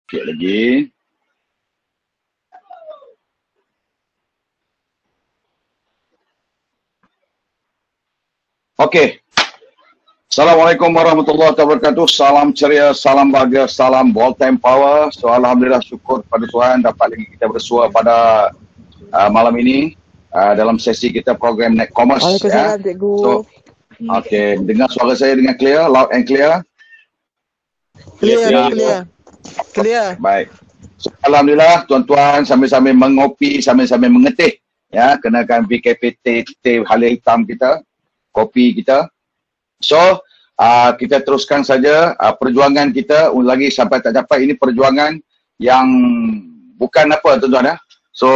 Sikit lagi. Okey. Assalamualaikum warahmatullahi wabarakatuh. Salam ceria, salam bahagia, salam ball time power. So alhamdulillah, syukur pada Tuhan dapat lagi kita bersua pada malam ini dalam sesi kita program Net Commerce. Waalaikumsalam, cikgu. So, okey, dengar suara saya dengan clear, loud and clear. Clear. Baik. So, alhamdulillah, tuan-tuan sambil-sambil mengopi, sambil-sambil mengetih, ya, kenakan PKP teh hala hitam kita, kopi kita. So, kita teruskan saja perjuangan kita lagi sampai tak capai. Ini perjuangan yang bukan apa, tuan-tuan, ya. So,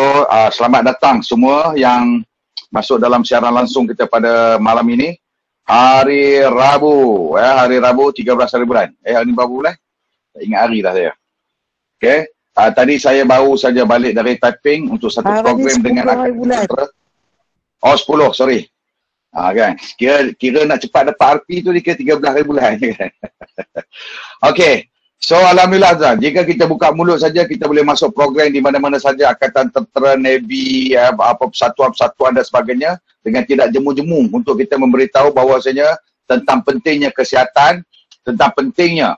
selamat datang semua yang masuk dalam siaran langsung kita pada malam ini. Hari Rabu, ya, hari Rabu 13 hari bulan. Hari berapa bulan? Tak ingat hari dah saya. Okay. Tadi saya baru saja balik dari typing untuk satu program dengan Oh, 10, sorry. Kan. Kira nak cepat dapat RP tu dia kira 13 hari bulan. Okey. So alhamdulillah, Zan, jika kita buka mulut saja kita boleh masuk program di mana-mana saja, Angkatan Tentera, Navy, apa persatuan-persatuan dan sebagainya, dengan tidak jemu-jemu untuk kita memberitahu bahawasanya tentang pentingnya kesihatan, tentang pentingnya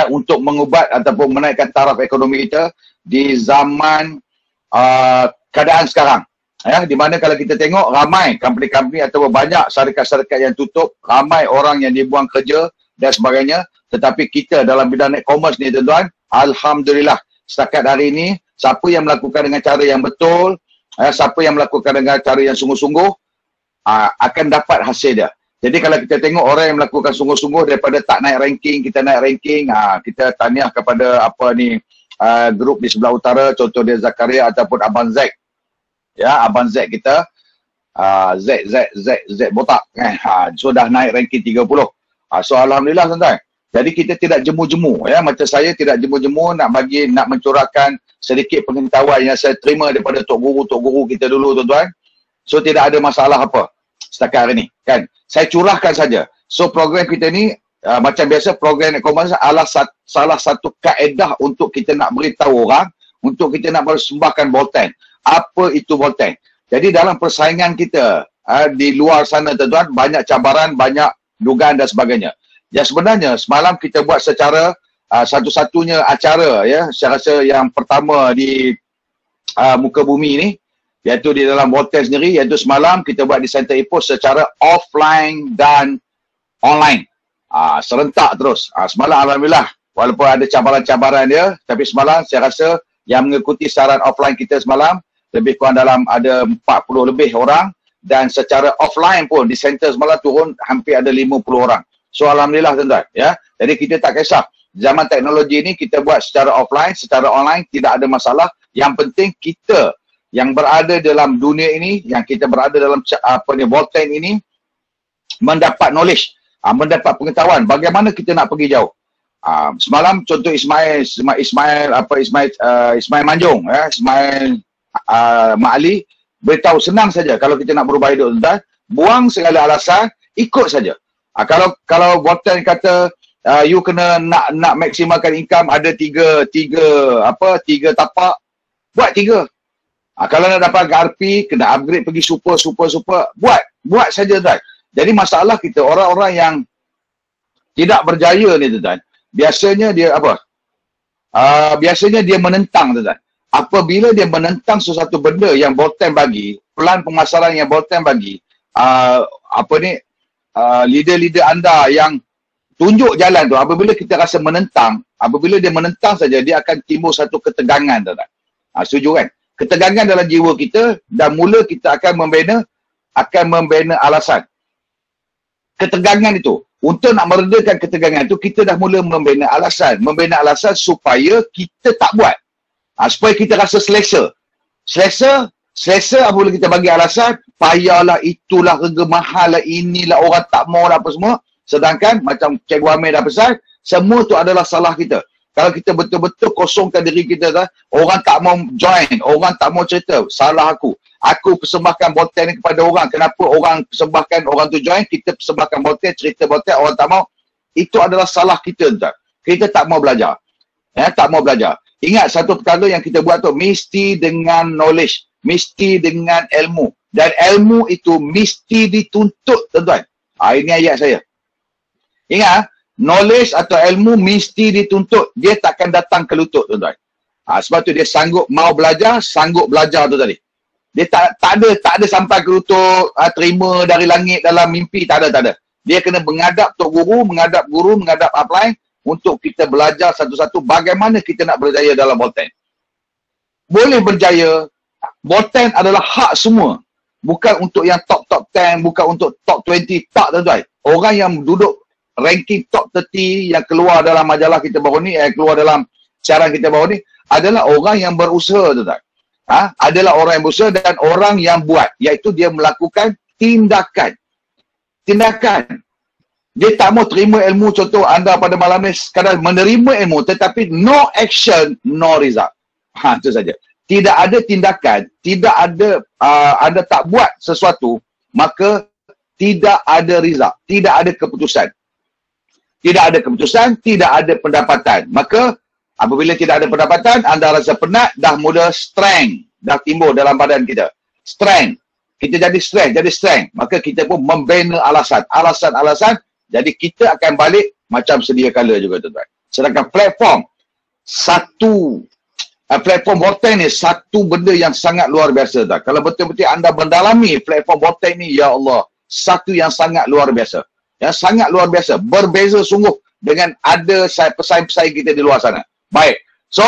untuk mengubat ataupun menaikkan taraf ekonomi kita di zaman keadaan sekarang. Ya, di mana kalau kita tengok ramai company-company atau banyak syarikat-syarikat yang tutup, ramai orang yang dibuang kerja dan sebagainya, tetapi kita dalam bidang e-commerce ni, tuan-tuan, alhamdulillah setakat hari ini siapa yang melakukan dengan cara yang betul, siapa yang melakukan dengan cara yang sungguh-sungguh akan dapat hasil dia. Jadi kalau kita tengok orang yang melakukan sungguh-sungguh daripada tak naik ranking, kita naik ranking, kita tahniah kepada grup di sebelah utara, contoh dia Zakaria ataupun Abang Zack. Ya, Abang Zack kita, Z botak kan. So dah naik ranking 30. So alhamdulillah, tuan-tuan. Jadi kita tidak jemu-jemu, ya, macam saya tidak jemu-jemu nak mencurahkan sedikit pengetahuan yang saya terima daripada tok guru kita dulu, tuan-tuan. So tidak ada masalah apa setakat hari ni, kan. Saya curahkan saja. So program kita ni macam biasa, program e-commerce adalah salah satu kaedah untuk kita nak beritahu orang, untuk kita nak persembahkan Bolten. Apa itu Bolten? Jadi dalam persaingan kita di luar sana, tuan-tuan, banyak cabaran, banyak dugaan dan sebagainya. Ya, sebenarnya semalam kita buat secara satu-satunya acara, ya, saya rasa yang pertama di muka bumi ni, iaitu di dalam Bolten sendiri, iaitu semalam kita buat di Center Ipoh secara offline dan online. Serentak terus. Semalam alhamdulillah, walaupun ada cabaran-cabaran dia, tapi semalam saya rasa yang mengikuti siaran offline kita semalam lebih kurang dalam ada 40 lebih orang, dan secara offline pun di center semalam turun hampir ada 50 orang. So alhamdulillah, tuan-tuan, ya. Jadi kita tak kisah. Zaman teknologi ini kita buat secara offline, secara online, tidak ada masalah. Yang penting kita yang berada dalam dunia ini, yang kita berada dalam Bolten ini, mendapat knowledge, mendapat pengetahuan bagaimana kita nak pergi jauh. Semalam contoh Ismail Manjung, ya, Ismail Mak Ali beritahu senang saja kalau kita nak berubah hidup, tuan-tuan, buang segala alasan, ikut saja. Kalau Bolten kata you kena nak maksimalkan income, ada tiga tapak, buat 3. Kalau nak dapat RP, kena upgrade pergi super, buat saja, tuan. Jadi masalah kita orang-orang yang tidak berjaya ni, tuan, biasanya dia apa? Biasanya dia menentang, tuan. Apabila dia menentang sesuatu benda yang Bolten bagi, pelan pemasaran yang Bolten bagi, leader-leader anda yang tunjuk jalan tu, apabila kita rasa menentang, apabila dia menentang saja, dia akan timbul satu ketegangan, tuan. Setuju kan? Ketegangan dalam jiwa kita, dan mula kita akan membina alasan. Ketegangan itu, untuk nak meredakan ketegangan itu, kita dah mula membina alasan supaya kita tak buat. Supaya kita rasa selesa apabila kita bagi alasan, payahlah, itulah harga mahal lah, inilah orang tak mau lah, apa semua. Sedangkan macam Cikgu Amir dah pesan, semua tu adalah salah kita. Kalau kita betul-betul kosongkan diri kita, orang tak mau join, orang tak mau cerita, salah aku persembahkan Bolten ni kepada orang, kenapa orang persembahkan, orang tu join, kita persembahkan Bolten, cerita Bolten, orang tak mau, itu adalah salah kita, tuan. Kita tak mau belajar. tak mau belajar. Ingat satu perkara yang kita buat tu, mesti dengan knowledge, mesti dengan ilmu. Dan ilmu itu mesti dituntut, tuan-tuan. Ini ayat saya. Ingat, knowledge atau ilmu mesti dituntut. Dia takkan datang ke lutut, tuan-tuan. Sebab tu dia sanggup mau belajar, sanggup belajar tu tadi. Dia tak ada sampai ke lutut, terima dari langit dalam mimpi, tak ada. Dia kena menghadap tok guru, menghadap upline untuk kita belajar satu-satu bagaimana kita nak berjaya dalam Bolten. Boleh berjaya, Bolten adalah hak semua. Bukan untuk yang top 10, bukan untuk top 20, tak, tuan-tuan. Orang yang duduk ranking top 30 yang keluar dalam majalah kita baru ni, keluar dalam siaran kita baru ni, adalah orang yang berusaha, tuan-tuan. Adalah orang yang berusaha dan orang yang buat, iaitu dia melakukan tindakan. Dia tak mau terima ilmu. Contoh anda pada malam ni sekadar menerima ilmu tetapi no action, no result. Itu saja. Tidak ada tindakan, tidak ada anda tak buat sesuatu, maka tidak ada result, tidak ada keputusan. Tidak ada keputusan, tidak ada pendapatan. Maka apabila tidak ada pendapatan, anda rasa penat, dah mula strength, dah timbul dalam badan kita. Strength. Kita jadi strength. Maka kita pun membina alasan. Jadi kita akan balik macam sedia kala juga, tuan-tuan. Sedangkan platform Bolten ni satu benda yang sangat luar biasa, tuan. Kalau betul-betul anda mendalami platform Bolten ni, ya Allah, satu yang sangat luar biasa. Yang sangat luar biasa. Berbeza sungguh dengan ada pesaing-pesaing kita di luar sana. Baik. So,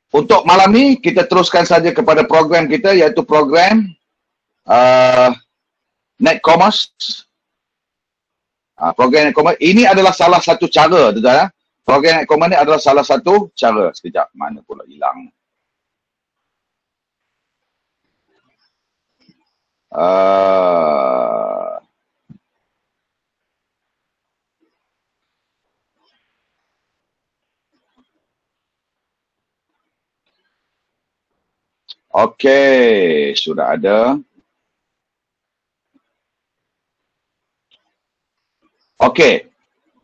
untuk malam ni, kita teruskan saja kepada program kita, iaitu program Net Commerce. Program Net Commerce. Ini adalah salah satu cara, tuan-tuan. Program Net Commerce ni adalah salah satu cara. Sekejap, mana pula hilang. Okey, sudah ada. Okey.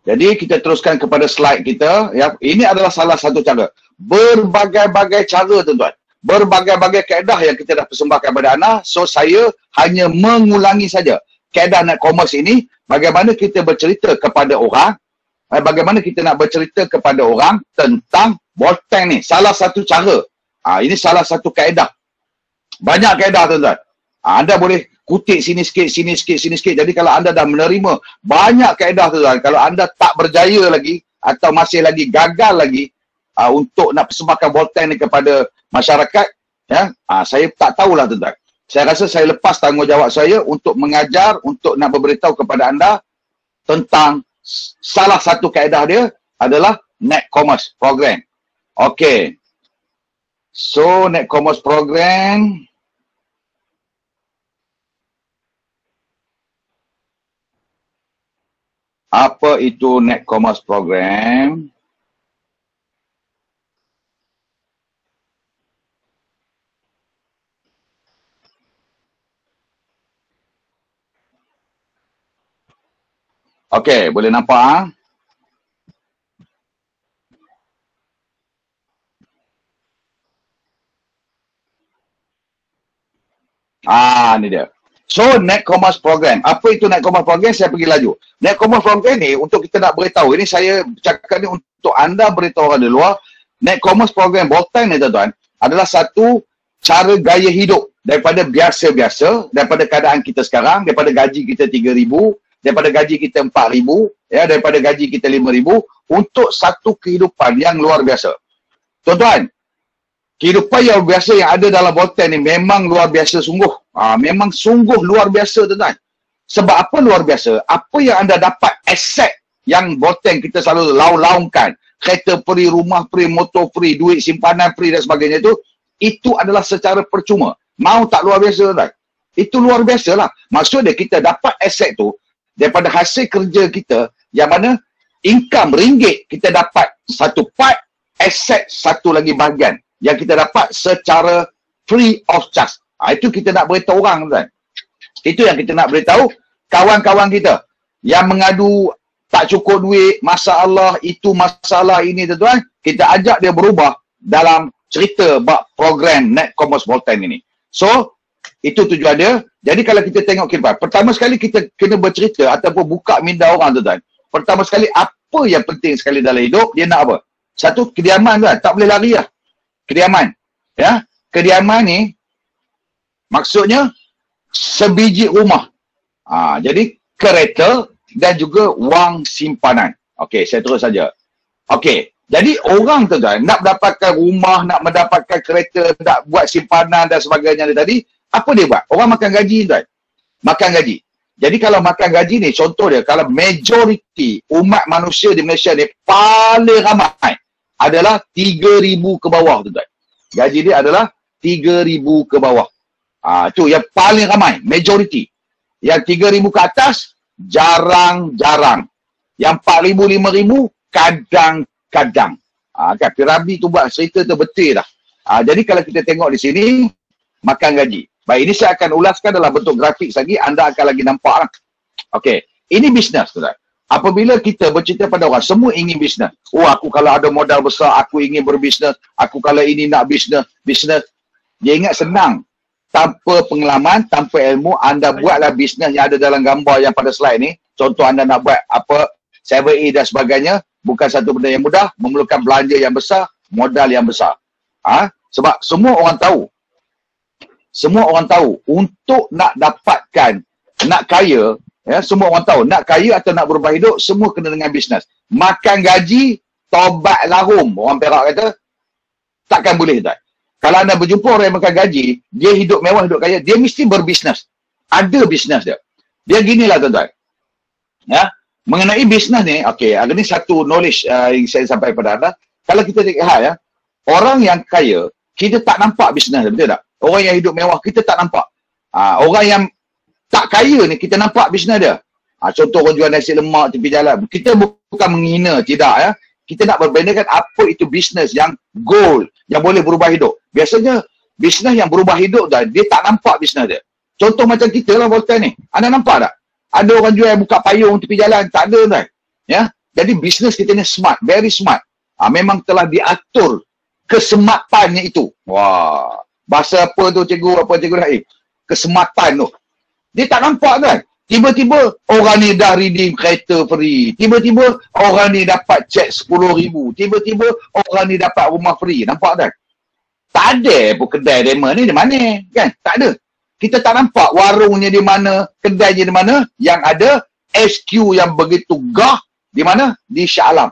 Jadi kita teruskan kepada slide kita. Ya, ini adalah salah satu cara. Berbagai-bagai cara, tuan-tuan. Berbagai-bagai kaedah yang kita dah persembahkan kepada anda. So saya hanya mengulangi saja. Kaedah Net Commerce ini, bagaimana kita bercerita kepada orang, bagaimana kita nak bercerita kepada orang tentang Bolten ni. Salah satu cara. Ini salah satu kaedah. Banyak kaedah, tuan-tuan. Anda boleh kutip sini sikit. Jadi kalau anda dah menerima banyak kaedah, tuan-tuan, kalau anda tak berjaya lagi atau masih lagi gagal lagi untuk nak persembahkan Bolten ni kepada masyarakat, ya, saya tak tahulah, tuan-tuan. Saya rasa saya lepas tanggungjawab saya untuk mengajar, untuk nak beritahu kepada anda tentang salah satu kaedah dia adalah Net Commerce Program. Okey. So, Net Commerce Program. Apa itu Net Commerce Program? Okey, boleh nampak? Ni dia. So, Net Commerce Program. Apa itu Net Commerce Program? Saya pergi laju. Net Commerce Program ni, untuk kita nak beritahu, ini saya cakap ni untuk anda beritahu orang di luar, Net Commerce Program Bolten ni, tuan-tuan, adalah satu cara gaya hidup daripada biasa-biasa, daripada keadaan kita sekarang, daripada gaji kita 3,000, daripada gaji kita 4,000, ya, daripada gaji kita 5,000, untuk satu kehidupan yang luar biasa. Tuan-tuan, kehidupan yang biasa yang ada dalam Bolten ni memang luar biasa sungguh. Memang sungguh luar biasa, tuan-tuan. Sebab apa luar biasa? Apa yang anda dapat, aset yang Bolten kita selalu laung-laungkan, kereta free, rumah free, motor free, duit simpanan free dan sebagainya itu adalah secara percuma. Mau tak luar biasa, tuan-tuan? Itu luar biasa lah. Maksudnya kita dapat aset tu daripada hasil kerja kita, yang mana income ringgit kita dapat satu part, aset satu lagi bahagian yang kita dapat secara free of charge. Itu kita nak beritahu orang, tuan. Itu yang kita nak beritahu kawan-kawan kita yang mengadu tak cukup duit, masalah itu, masalah ini tuan-tuan, kita ajak dia berubah dalam cerita bab program Net Commerce Bolton ini. So, itu tujuan dia. Jadi kalau kita tengok kehidupan, pertama sekali kita kena bercerita ataupun buka minda orang tuan-tuan. Pertama sekali, apa yang penting sekali dalam hidup, dia nak apa? Satu, kediaman tuan, tak boleh lari lah. Kediaman. Ya, kediaman ni, maksudnya, sebiji rumah. Jadi, kereta dan juga wang simpanan. Okey, saya terus saja. Okey, jadi orang tu kan nak mendapatkan rumah, nak mendapatkan kereta, nak buat simpanan dan sebagainya tadi, apa dia buat? Orang makan gaji tuan. Makan gaji. Jadi kalau makan gaji ni, contoh dia, kalau majoriti umat manusia di Malaysia ni paling ramai adalah 3,000 ke bawah tuan. Gaji dia adalah 3,000 ke bawah. Tu yang paling ramai, majoriti. Yang 3,000 ke atas, jarang-jarang. Yang 4,000, 5,000, kadang-kadang. Kan piramid tu buat cerita tu betul dah. Jadi kalau kita tengok di sini, makan gaji. Baik, ini saya akan ulaskan dalam bentuk grafik lagi, anda akan lagi nampak lah. Okey, ini bisnes tuan. Apabila kita bercerita pada orang, semua ingin bisnes. Oh, aku kalau ada modal besar, aku ingin berbisnes. Aku kalau ini nak bisnes. Dia ingat senang. Tanpa pengalaman, tanpa ilmu, anda buatlah bisnes yang ada dalam gambar yang pada slide ni. Contoh anda nak buat apa, 7A dan sebagainya, bukan satu benda yang mudah, memerlukan belanja yang besar, modal yang besar. Sebab semua orang tahu, untuk nak dapatkan, nak kaya, ya, semua orang tahu, nak kaya atau nak berubah hidup, semua kena dengan bisnes. Makan gaji, tobat lahum, orang Perak kata, takkan boleh tak? Kalau anda berjumpa orang yang makan gaji, dia hidup mewah, hidup kaya, dia mesti berbisnes. Ada bisnes dia. Dia ginilah tuan-tuan. Ya, mengenai bisnes ni, okey, ini satu knowledge yang saya sampaikan kepada anda. Kalau kita lihat ya, orang yang kaya, kita tak nampak bisnes dia, betul tak? Orang yang hidup mewah, kita tak nampak. Orang yang tak kaya ni, kita nampak bisnes dia. Contoh orang jual nasi lemak tepi jalan. Kita bukan menghina, tidak ya. Kita nak berbandingkan apa itu bisnes yang goal, yang boleh berubah hidup. Biasanya, bisnes yang berubah hidup dah, dia tak nampak bisnes dia. Contoh macam kita lah Bolton ni. Anda nampak tak? Ada orang jual yang buka payung tepi jalan, tak ada kan? Ya? Jadi bisnes kita ni smart, very smart. Memang telah diatur kesematannya itu. Wah, bahasa apa tu cikgu, Rahim? Kesematan tu. Dia tak nampak kan? Tiba-tiba orang ni dah redeem kereta free. Tiba-tiba orang ni dapat cek 10,000. Tiba-tiba orang ni dapat rumah free. Nampak kan? Tak ada pun kedai demo ni di mana kan? Tak ada. Kita tak nampak warungnya di mana, kedainya di mana. Yang ada SQ yang begitu gah di mana? Di Shah Alam.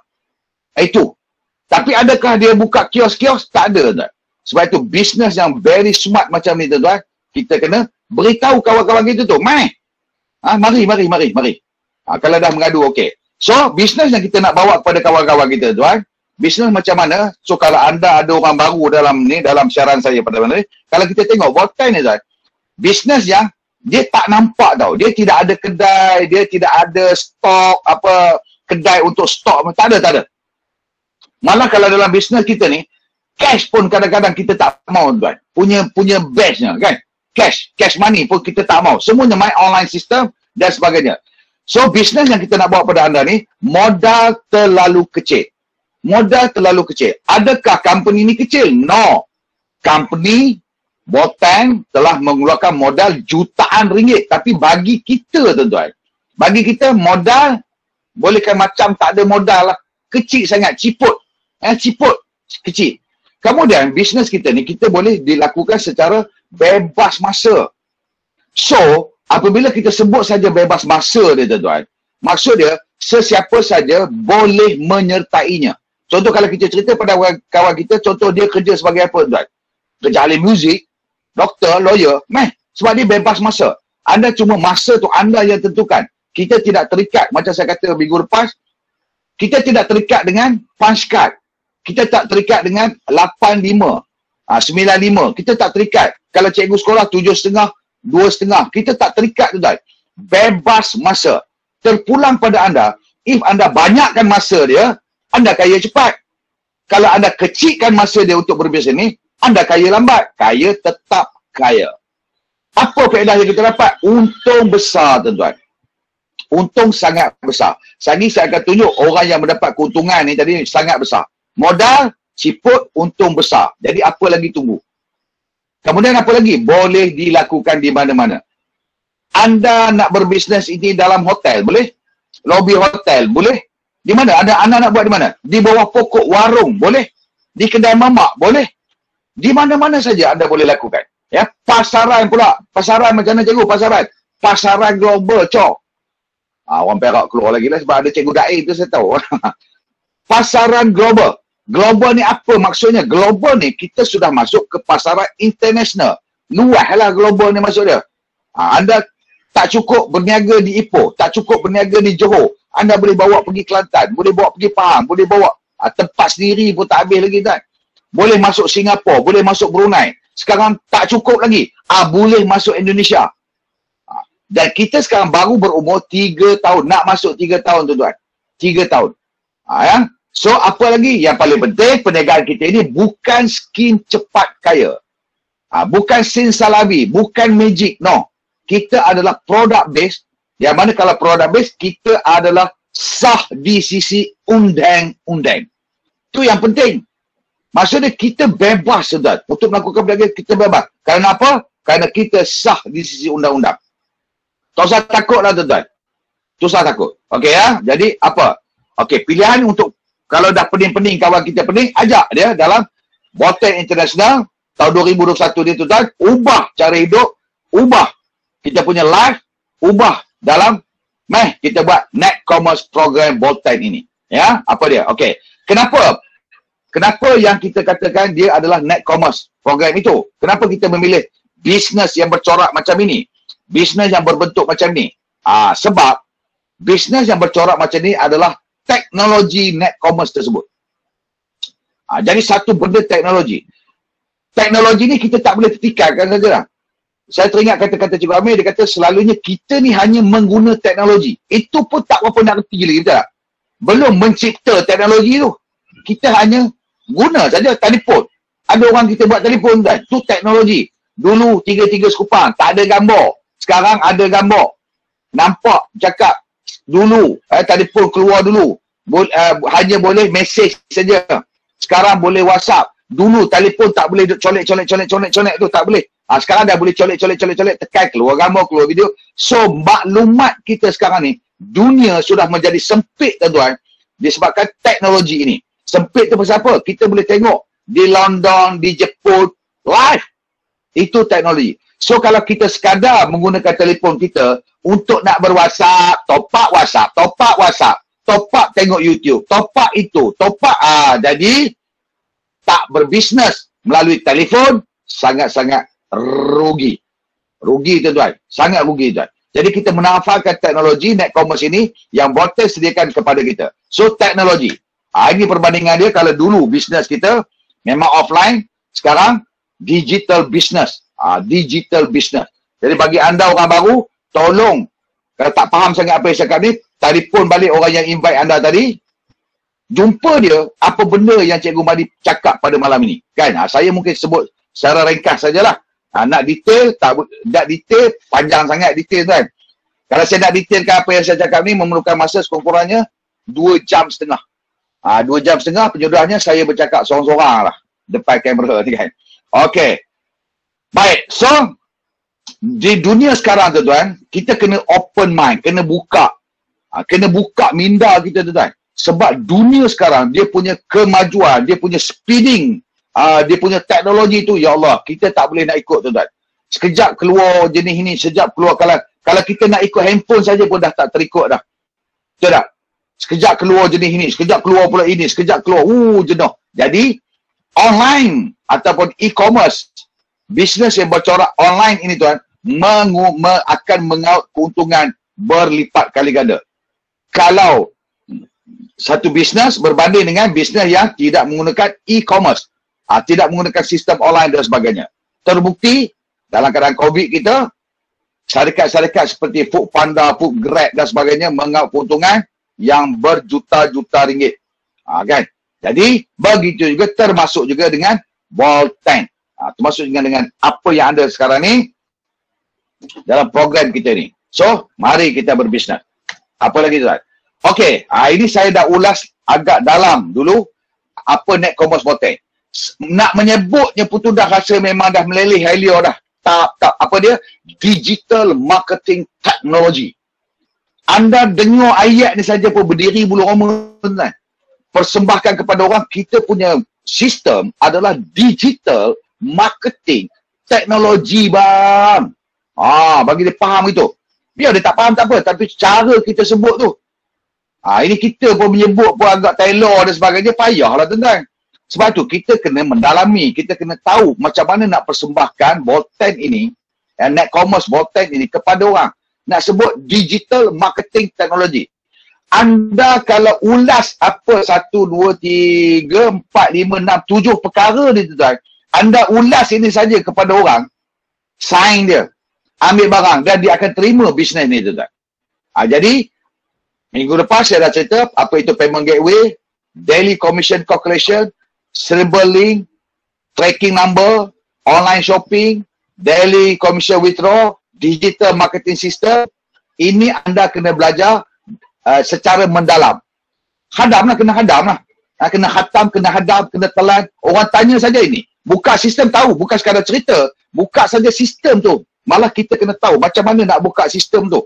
Itu. Tapi adakah dia buka kios-kios? Tak ada. Tak? Sebab itu bisnes yang very smart macam ni tuan-tuan, kita kena beritahu kawan-kawan kita tu. Mari. Kalau dah mengadu, okey. So, bisnes yang kita nak bawa kepada kawan-kawan kita tuan, bisnes macam mana? So, kalau anda ada orang baru dalam siaran saya pada mana ni, kalau kita tengok Bolton ni tuan, bisnes yang dia tak nampak tau. Dia tidak ada kedai, dia tidak ada stok, kedai untuk stok. Tak ada. Malah kalau dalam bisnes kita ni, cash pun kadang-kadang kita tak mau tuan. Punya batchnya kan. Cash money pun kita tak mau. Semuanya main online system dan sebagainya. So, bisnes yang kita nak bawa pada anda ni, modal terlalu kecil. Adakah company ni kecil? No. Company Bolton telah mengeluarkan modal jutaan ringgit. Tapi bagi kita tuan-tuan, bagi kita modal, bolehkan macam tak ada modal lah. Kecil sangat, ciput, kecil. Kemudian, bisnes kita ni, kita boleh dilakukan secara bebas masa. So, apabila kita sebut saja bebas masa dia tuan-tuan, maksud dia, sesiapa saja boleh menyertainya. Contoh kalau kita cerita pada kawan kita, contoh dia kerja sebagai apa tuan? Kerja ahli muzik, doktor, lawyer, sebab dia bebas masa. Anda cuma masa tu anda yang tentukan. Kita tidak terikat, macam saya kata minggu lepas, kita tidak terikat dengan punch card. Kita tak terikat dengan 85, 95. Kita tak terikat. Kalau cikgu sekolah 7.5, 2.5. Kita tak terikat tuan. Bebas masa. Terpulang pada anda, if anda banyakkan masa dia, anda kaya cepat. Kalau anda kecilkan masa dia untuk berbisnes ni, anda kaya lambat. Kaya tetap kaya. Apa faedah yang kita dapat? Untung besar tuan-tuan. Untung sangat besar. Lagi saya akan tunjuk orang yang mendapat keuntungan ni tadi sangat besar. Modal, siput, untung besar. Jadi apa lagi tunggu? Kemudian apa lagi? Boleh dilakukan di mana-mana. Anda nak berbisnes ini dalam hotel, boleh? Lobby hotel, boleh? Di mana? Anda nak buat di mana? Di bawah pokok warung, boleh? Di kedai mamak, boleh? Di mana-mana saja anda boleh lakukan. Ya, pasaran pula. Pasaran macam mana cikgu? Pasaran global, cok. Orang Perak keluar lagi lah sebab ada cikgu Da'i tu saya tahu. Pasaran global. Global ni apa maksudnya? Global ni kita sudah masuk ke pasaran international. Luas lah global ni maksud dia. Anda tak cukup berniaga di Ipoh, tak cukup berniaga di Johor. Anda boleh bawa pergi Kelantan, boleh bawa pergi Pahang, boleh bawa tempat sendiri pun tak habis lagi kan. Boleh masuk Singapura, boleh masuk Brunei. Sekarang tak cukup lagi. Boleh masuk Indonesia. Dan kita sekarang baru berumur 3 tahun. Nak masuk 3 tahun tuan-tuan. 3 tahun. Ya? So apa lagi? Yang paling penting perniagaan kita ini bukan skim cepat kaya. Bukan simsalabim, bukan magic. No. Kita adalah product based. Yang mana kalau product based, kita adalah sah di sisi undang-undang. Itu yang penting. Maksudnya kita bebas sudah untuk melakukan perniagaan, kita bebas. Kerana apa? Kerana kita sah di sisi undang-undang. Tak usah takut lah tuan-tuan. Tak usah takut. Okey ya. Jadi apa? Okey, pilihan untuk kalau dah pening-pening kawan kita pening, ajak dia dalam Bolten International tahun 2021 ni tuan-tuan, ubah cara hidup, ubah kita punya life, ubah dalam kita buat Net Commerce Program Bolten ini. Ya, apa dia? Okey. Kenapa? Kenapa yang kita katakan dia adalah Net Commerce Program itu? Kenapa kita memilih bisnes yang bercorak macam ini? Bisnes yang berbentuk macam ni. Sebab bisnes yang bercorak macam ni adalah teknologi net commerce tersebut. Jadi satu benda teknologi. Teknologi ni kita tak boleh tertikaikan saja. Saya teringat kata-kata Cikgu Amir, dia kata selalunya kita ni hanya mengguna teknologi. Itu pun tak berapa nak reti lagi, betul tak? Belum mencipta teknologi tu. Kita hanya guna saja telefon. Ada orang kita buat telefon kan? Tu teknologi. Dulu 3 sekupang, tak ada gambar. Sekarang ada gambar. Nampak, cakap. Dulu, telefon keluar dulu. Hanya boleh mesej saja. Sekarang boleh WhatsApp. Dulu telefon tak boleh colek tu, tak boleh. Sekarang dah boleh colek, tekan, keluar gambar, keluar video. So, maklumat kita sekarang ni, dunia sudah menjadi sempit tuan-tuan, disebabkan teknologi ini. Sempit tu pasal apa? Kita boleh tengok di London, di Jepun, live. Itu teknologi. So kalau kita sekadar menggunakan telefon kita untuk nak berWhatsApp, top up WhatsApp, top up tengok YouTube, top up itu, top up, jadi tak berbisnes melalui telefon, sangat-sangat rugi. Rugi tuan-tuan, sangat rugi tuan. Jadi kita memanfaatkan teknologi net commerce ini yang Bolten sediakan kepada kita. So teknologi. Ini perbandingan dia kalau dulu bisnes kita memang offline, sekarang digital business. Digital business. Jadi bagi anda orang baru, tolong kalau tak faham sangat apa yang saya cakap ni, telefon balik orang yang invite anda tadi, jumpa dia apa benda yang Cikgu Mahdi cakap pada malam ini. Kan? Saya mungkin sebut secara ringkas sajalah. Nak detail, tak detail, panjang sangat detail kan. Kalau saya nak detailkan apa yang saya cakap ni, memerlukan masa sekurang-kurangnya 2 jam setengah. 2 jam setengah, penyudahnya saya bercakap seorang-seorang lah depan kamera ni kan. Okey. Baik, so di dunia sekarang tuan-tuan, kita kena open mind, kena buka minda kita tuan-tuan. Sebab dunia sekarang, dia punya kemajuan, dia punya speeding, dia punya teknologi tu, ya Allah, kita tak boleh nak ikut tuan-tuan. Sekejap keluar jenis ini, sekejap keluar, kalau kita nak ikut handphone saja pun dah tak terikut dah. Betul tak? Sekejap keluar jenis ini, sekejap keluar pula ini, sekejap keluar, jenuh. Jadi, online ataupun e-commerce, bisnes yang bercorak online ini tuan, akan mengaut keuntungan berlipat kali ganda. Kalau satu bisnes berbanding dengan bisnes yang tidak menggunakan e-commerce, tidak menggunakan sistem online dan sebagainya. Terbukti dalam keadaan COVID kita, syarikat-syarikat seperti Foodpanda, Foodgrab dan sebagainya mengaut keuntungan yang berjuta-juta ringgit. Kan? Jadi begitu juga termasuk juga dengan Bolten. Termasuk dengan apa yang ada sekarang ni dalam program kita ni. So, mari kita berbisnes. Apa lagi tuan? Okey, ini saya dah ulas agak dalam dulu apa net commerce voting. Nak menyebutnya pun tu dah rasa memang dah meleleh helio dah. Tak, apa dia? Digital marketing technology. Anda dengar ayat ni saja pun berdiri bulu roma tuan. Persembahkan kepada orang, kita punya sistem adalah digital marketing teknologi bang. Bagi dia faham itu. Biar dia tak faham tak apa, tapi cara kita sebut tu. Ini kita pun menyebut pun agak tailor dan sebagainya, payahlah tuan-tuan. Sebab tu kita kena mendalami, kita kena tahu macam mana nak persembahkan Bolten ini, net commerce Bolten ini kepada orang. Nak sebut digital marketing teknologi. Anda kalau ulas apa 1, 2, 3, 4, 5, 6, 7 perkara ni tuan-tuan, anda ulas ini saja kepada orang, sign dia, ambil barang dan dia akan terima bisnes ni tuan-tuan. Jadi, minggu lepas saya dah cerita apa itu payment gateway, daily commission calculation, serial link, tracking number, online shopping, daily commission withdraw, digital marketing system. Ini anda kena belajar secara mendalam. Hadam lah, kena hadam lah. Kena hatam, kena hadam, kena telan. Orang tanya saja ini. Buka sistem tahu, bukan sekadar cerita. Buka saja sistem tu. Malah kita kena tahu macam mana nak buka sistem tu.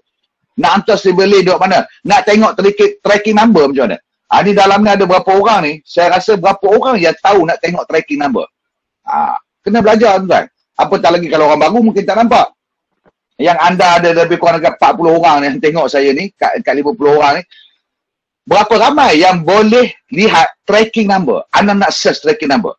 Nak hantar serial duduk mana. Nak tengok tracking number macam mana. Ni dalam ni ada berapa orang ni. Saya rasa berapa orang yang tahu nak tengok tracking number. Kena belajar tuan. Apatah lagi kalau orang baru mungkin tak nampak. Yang anda ada lebih kurang dekat 40 orang ni yang tengok saya ni, kat 50 orang ni. Berapa ramai yang boleh lihat tracking number. Anda nak search tracking number.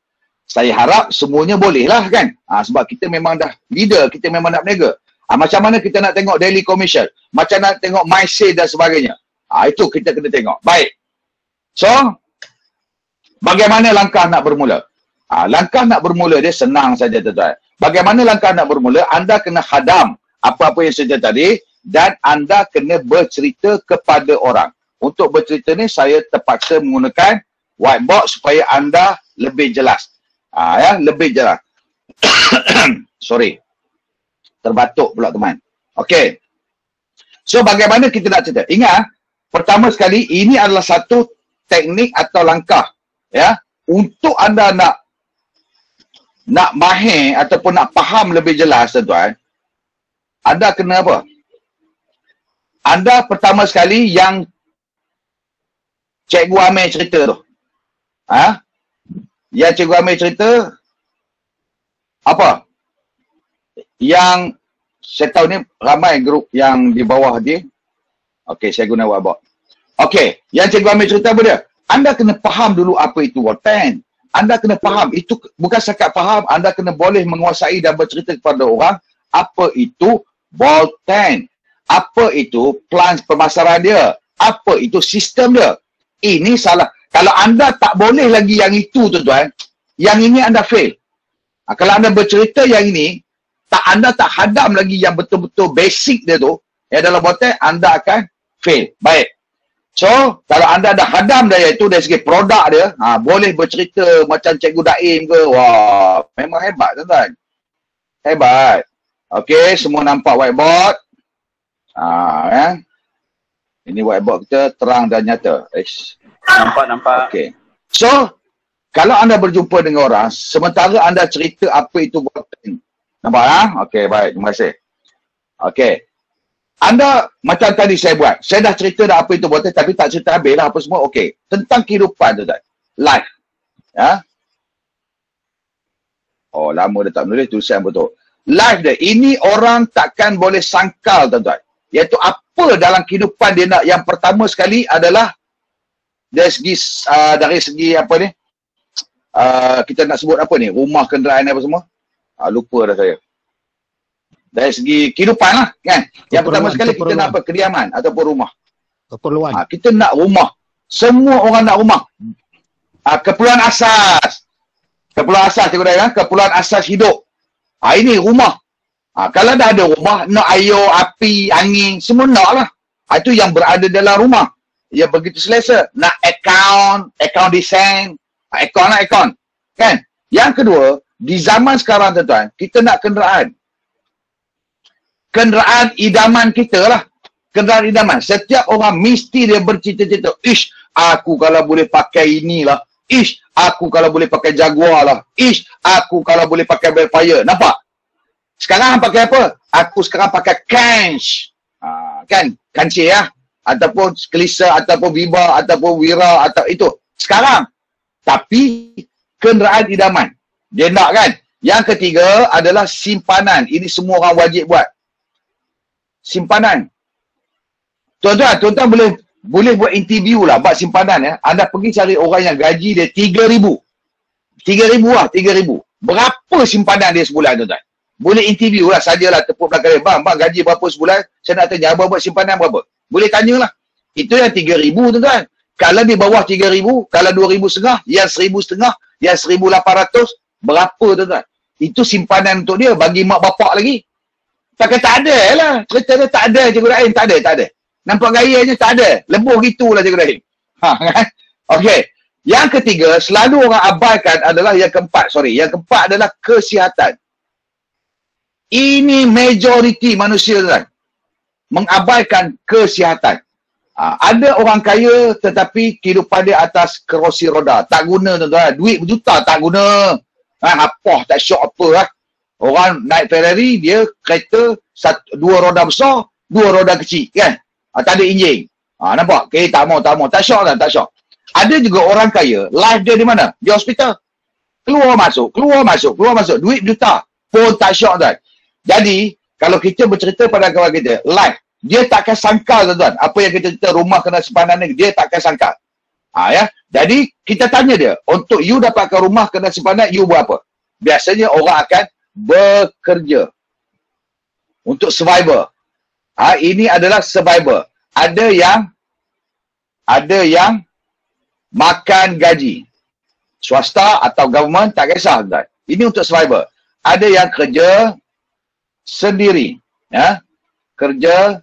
Saya harap semuanya boleh lah kan. Sebab kita memang dah leader, kita memang nak berniaga. Macam mana kita nak tengok daily commission. Macam nak tengok my sale dan sebagainya. Itu kita kena tengok. Baik. So, bagaimana langkah nak bermula? Langkah nak bermula dia senang saja tuan-tuan. Bagaimana langkah nak bermula? Anda kena hadam apa-apa yang saya tadi dan anda kena bercerita kepada orang. Untuk bercerita ni saya terpaksa menggunakan whiteboard supaya anda lebih jelas. Lebih jelas. Sorry. Terbatuk pula teman. Okey. So bagaimana kita nak cerita? Ingat, pertama sekali ini adalah satu teknik atau langkah untuk anda nak mahir ataupun nak faham lebih jelas tuan-tuan. Anda kena apa? Anda pertama sekali yang Cikgu Amir cerita tu. Yang Cikgu Amir cerita apa? Yang saya tahu ni ramai grup yang di bawah dia. Okey, saya guna whiteboard. Okey, yang Cikgu Amir cerita apa dia? Anda kena faham dulu apa itu Bolten. Anda kena faham. Itu bukan sekat faham, anda kena boleh menguasai dan bercerita kepada orang apa itu Bolten. Apa itu plan pemasaran dia. Apa itu sistem dia. Ini salah. Kalau anda tak boleh lagi yang itu tuan-tuan, yang ini anda fail. Kalau anda bercerita yang ini, anda tak hadam lagi yang betul-betul basic dia tu, dalam Bolten, anda akan fail. Baik. So, kalau anda dah hadam dia itu dari segi produk dia, boleh bercerita macam Cikgu Daim ke, wah, memang hebat tuan-tuan. Hebat. Okey, semua nampak whiteboard. Ini whiteboard kita terang dan nyata. Nampak. Okey. So, kalau anda berjumpa dengan orang, sementara anda cerita apa itu Bolten. Nampak Okey, baik. Terima kasih. Okey. Anda, macam tadi saya buat. Saya dah cerita dah apa itu Bolten, tapi tak cerita habis lah apa semua. Okey. Tentang kehidupan tuan-tuan. Life. Oh, lama dah tak menulis tulisan betul. Life dia. Ini orang takkan boleh sangkal tuan-tuan. Iaitu apa dalam kehidupan dia nak. Yang pertama sekali adalah dari segi apa ni. Kita nak sebut apa ni. Rumah, kenderaan apa semua. Lupa dah saya. Dari segi kehidupan lah kan. Yang pertama sekali kita nak apa? Kediaman ataupun rumah. Keperluan. Kita nak rumah. Semua orang nak rumah. Keperluan asas. Keperluan asas, keperluan asas hidup. Ini rumah. Kalau dah ada rumah, nak air, api, angin, semua nak lah. Itu yang berada dalam rumah. Ya begitu selesa. Nak account design, account. Kan? Yang kedua, di zaman sekarang tuan-tuan, kita nak kenderaan. Kenderaan idaman kita lah. Kenderaan idaman. Setiap orang mesti dia bercita-cita. Ish, aku kalau boleh pakai inilah. Ish, aku kalau boleh pakai Jaguar lah. Ish, aku kalau boleh pakai Velfire. Nampak? Sekarang pakai apa? Aku sekarang pakai Kanch. Kan? Kanci ya. Ataupun Kelisa, ataupun Viva, ataupun Wira, atau itu. Sekarang. Tapi, kenderaan idaman. Dia nak kan? Yang ketiga adalah simpanan. Ini semua orang wajib buat. Simpanan. Tuan-tuan boleh buat interview lah buat simpanan ya. Anda pergi cari orang yang gaji dia 3,000. 3,000 lah, 3,000. Berapa simpanan dia sebulan tuan-tuan? Boleh interview lah sajalah tepuk belakang dia. Bang, gaji berapa sebulan? Saya nak tanya, abang buat simpanan berapa? Boleh tanyalah. Itu yang 3,000 tuan-tuan. Kalau di bawah 3,000, kalau 2,500, yang 1,500, yang 1,800, berapa tuan-tuan? Itu simpanan untuk dia bagi mak bapak lagi. Takkan tak ada lah. Cerita dia tak ada Cikgu Rahim. Tak ada. Nampak gayanya tak ada. Lebuh gitulah Cikgu Rahim. Kan? Okey. Yang ketiga, selalu orang abaikan adalah yang keempat. Yang keempat adalah kesihatan. Ini majoriti manusia tuan. Mengabaikan kesihatan. Ada orang kaya tetapi kehidupan dia atas kerusi roda. Tak guna tuan-tuan. Duit berjuta tak guna. Apa tak syok apa lah. Orang naik Ferrari, dia kereta dua roda besar, dua roda kecil kan. Tak ada enjin. Nampak? Okay, tak mau. Tak syok kan? Tak syok. Ada juga orang kaya, life dia di mana? Di hospital. Keluar masuk. Duit juta. Pun tak syok kan. Jadi, kalau kita bercerita pada kawan kita, life, dia takkan sangkal tuan-tuan. Apa yang kita cerita rumah kena simpanan ni, dia takkan sangkal. Ya. Jadi, kita tanya dia, untuk you dapatkan rumah kena simpanan, you buat apa? Biasanya orang akan bekerja untuk survivor. Ini adalah survivor. Ada yang makan gaji swasta atau government, tak kisah tuan. Ini untuk survivor. Ada yang kerja sendiri, ya, kerja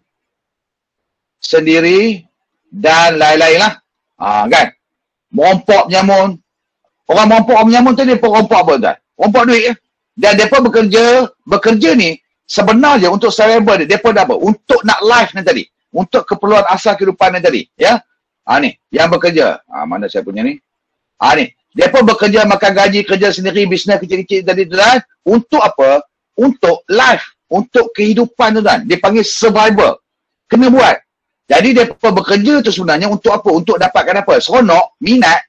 sendiri dan lain-lain lah. Kan, merompok menyamun. Orang merompok menyamun tu dia merompok apa tuan? Merompok duit ya. Dan mereka bekerja ni sebenarnya untuk survival dia. Mereka apa? Untuk nak life ni tadi. Untuk keperluan asal kehidupan ni tadi. Ya. Ni. Yang bekerja. Mana saya punya ni? Ni. Mereka bekerja, makan gaji, kerja sendiri, bisnes kecil-kecil tadi tu kan. Untuk apa? Untuk life. Untuk kehidupan tu kan. Dia panggil survival. Kena buat. Jadi mereka bekerja tu sebenarnya untuk apa? Untuk dapatkan apa? Seronok, minat.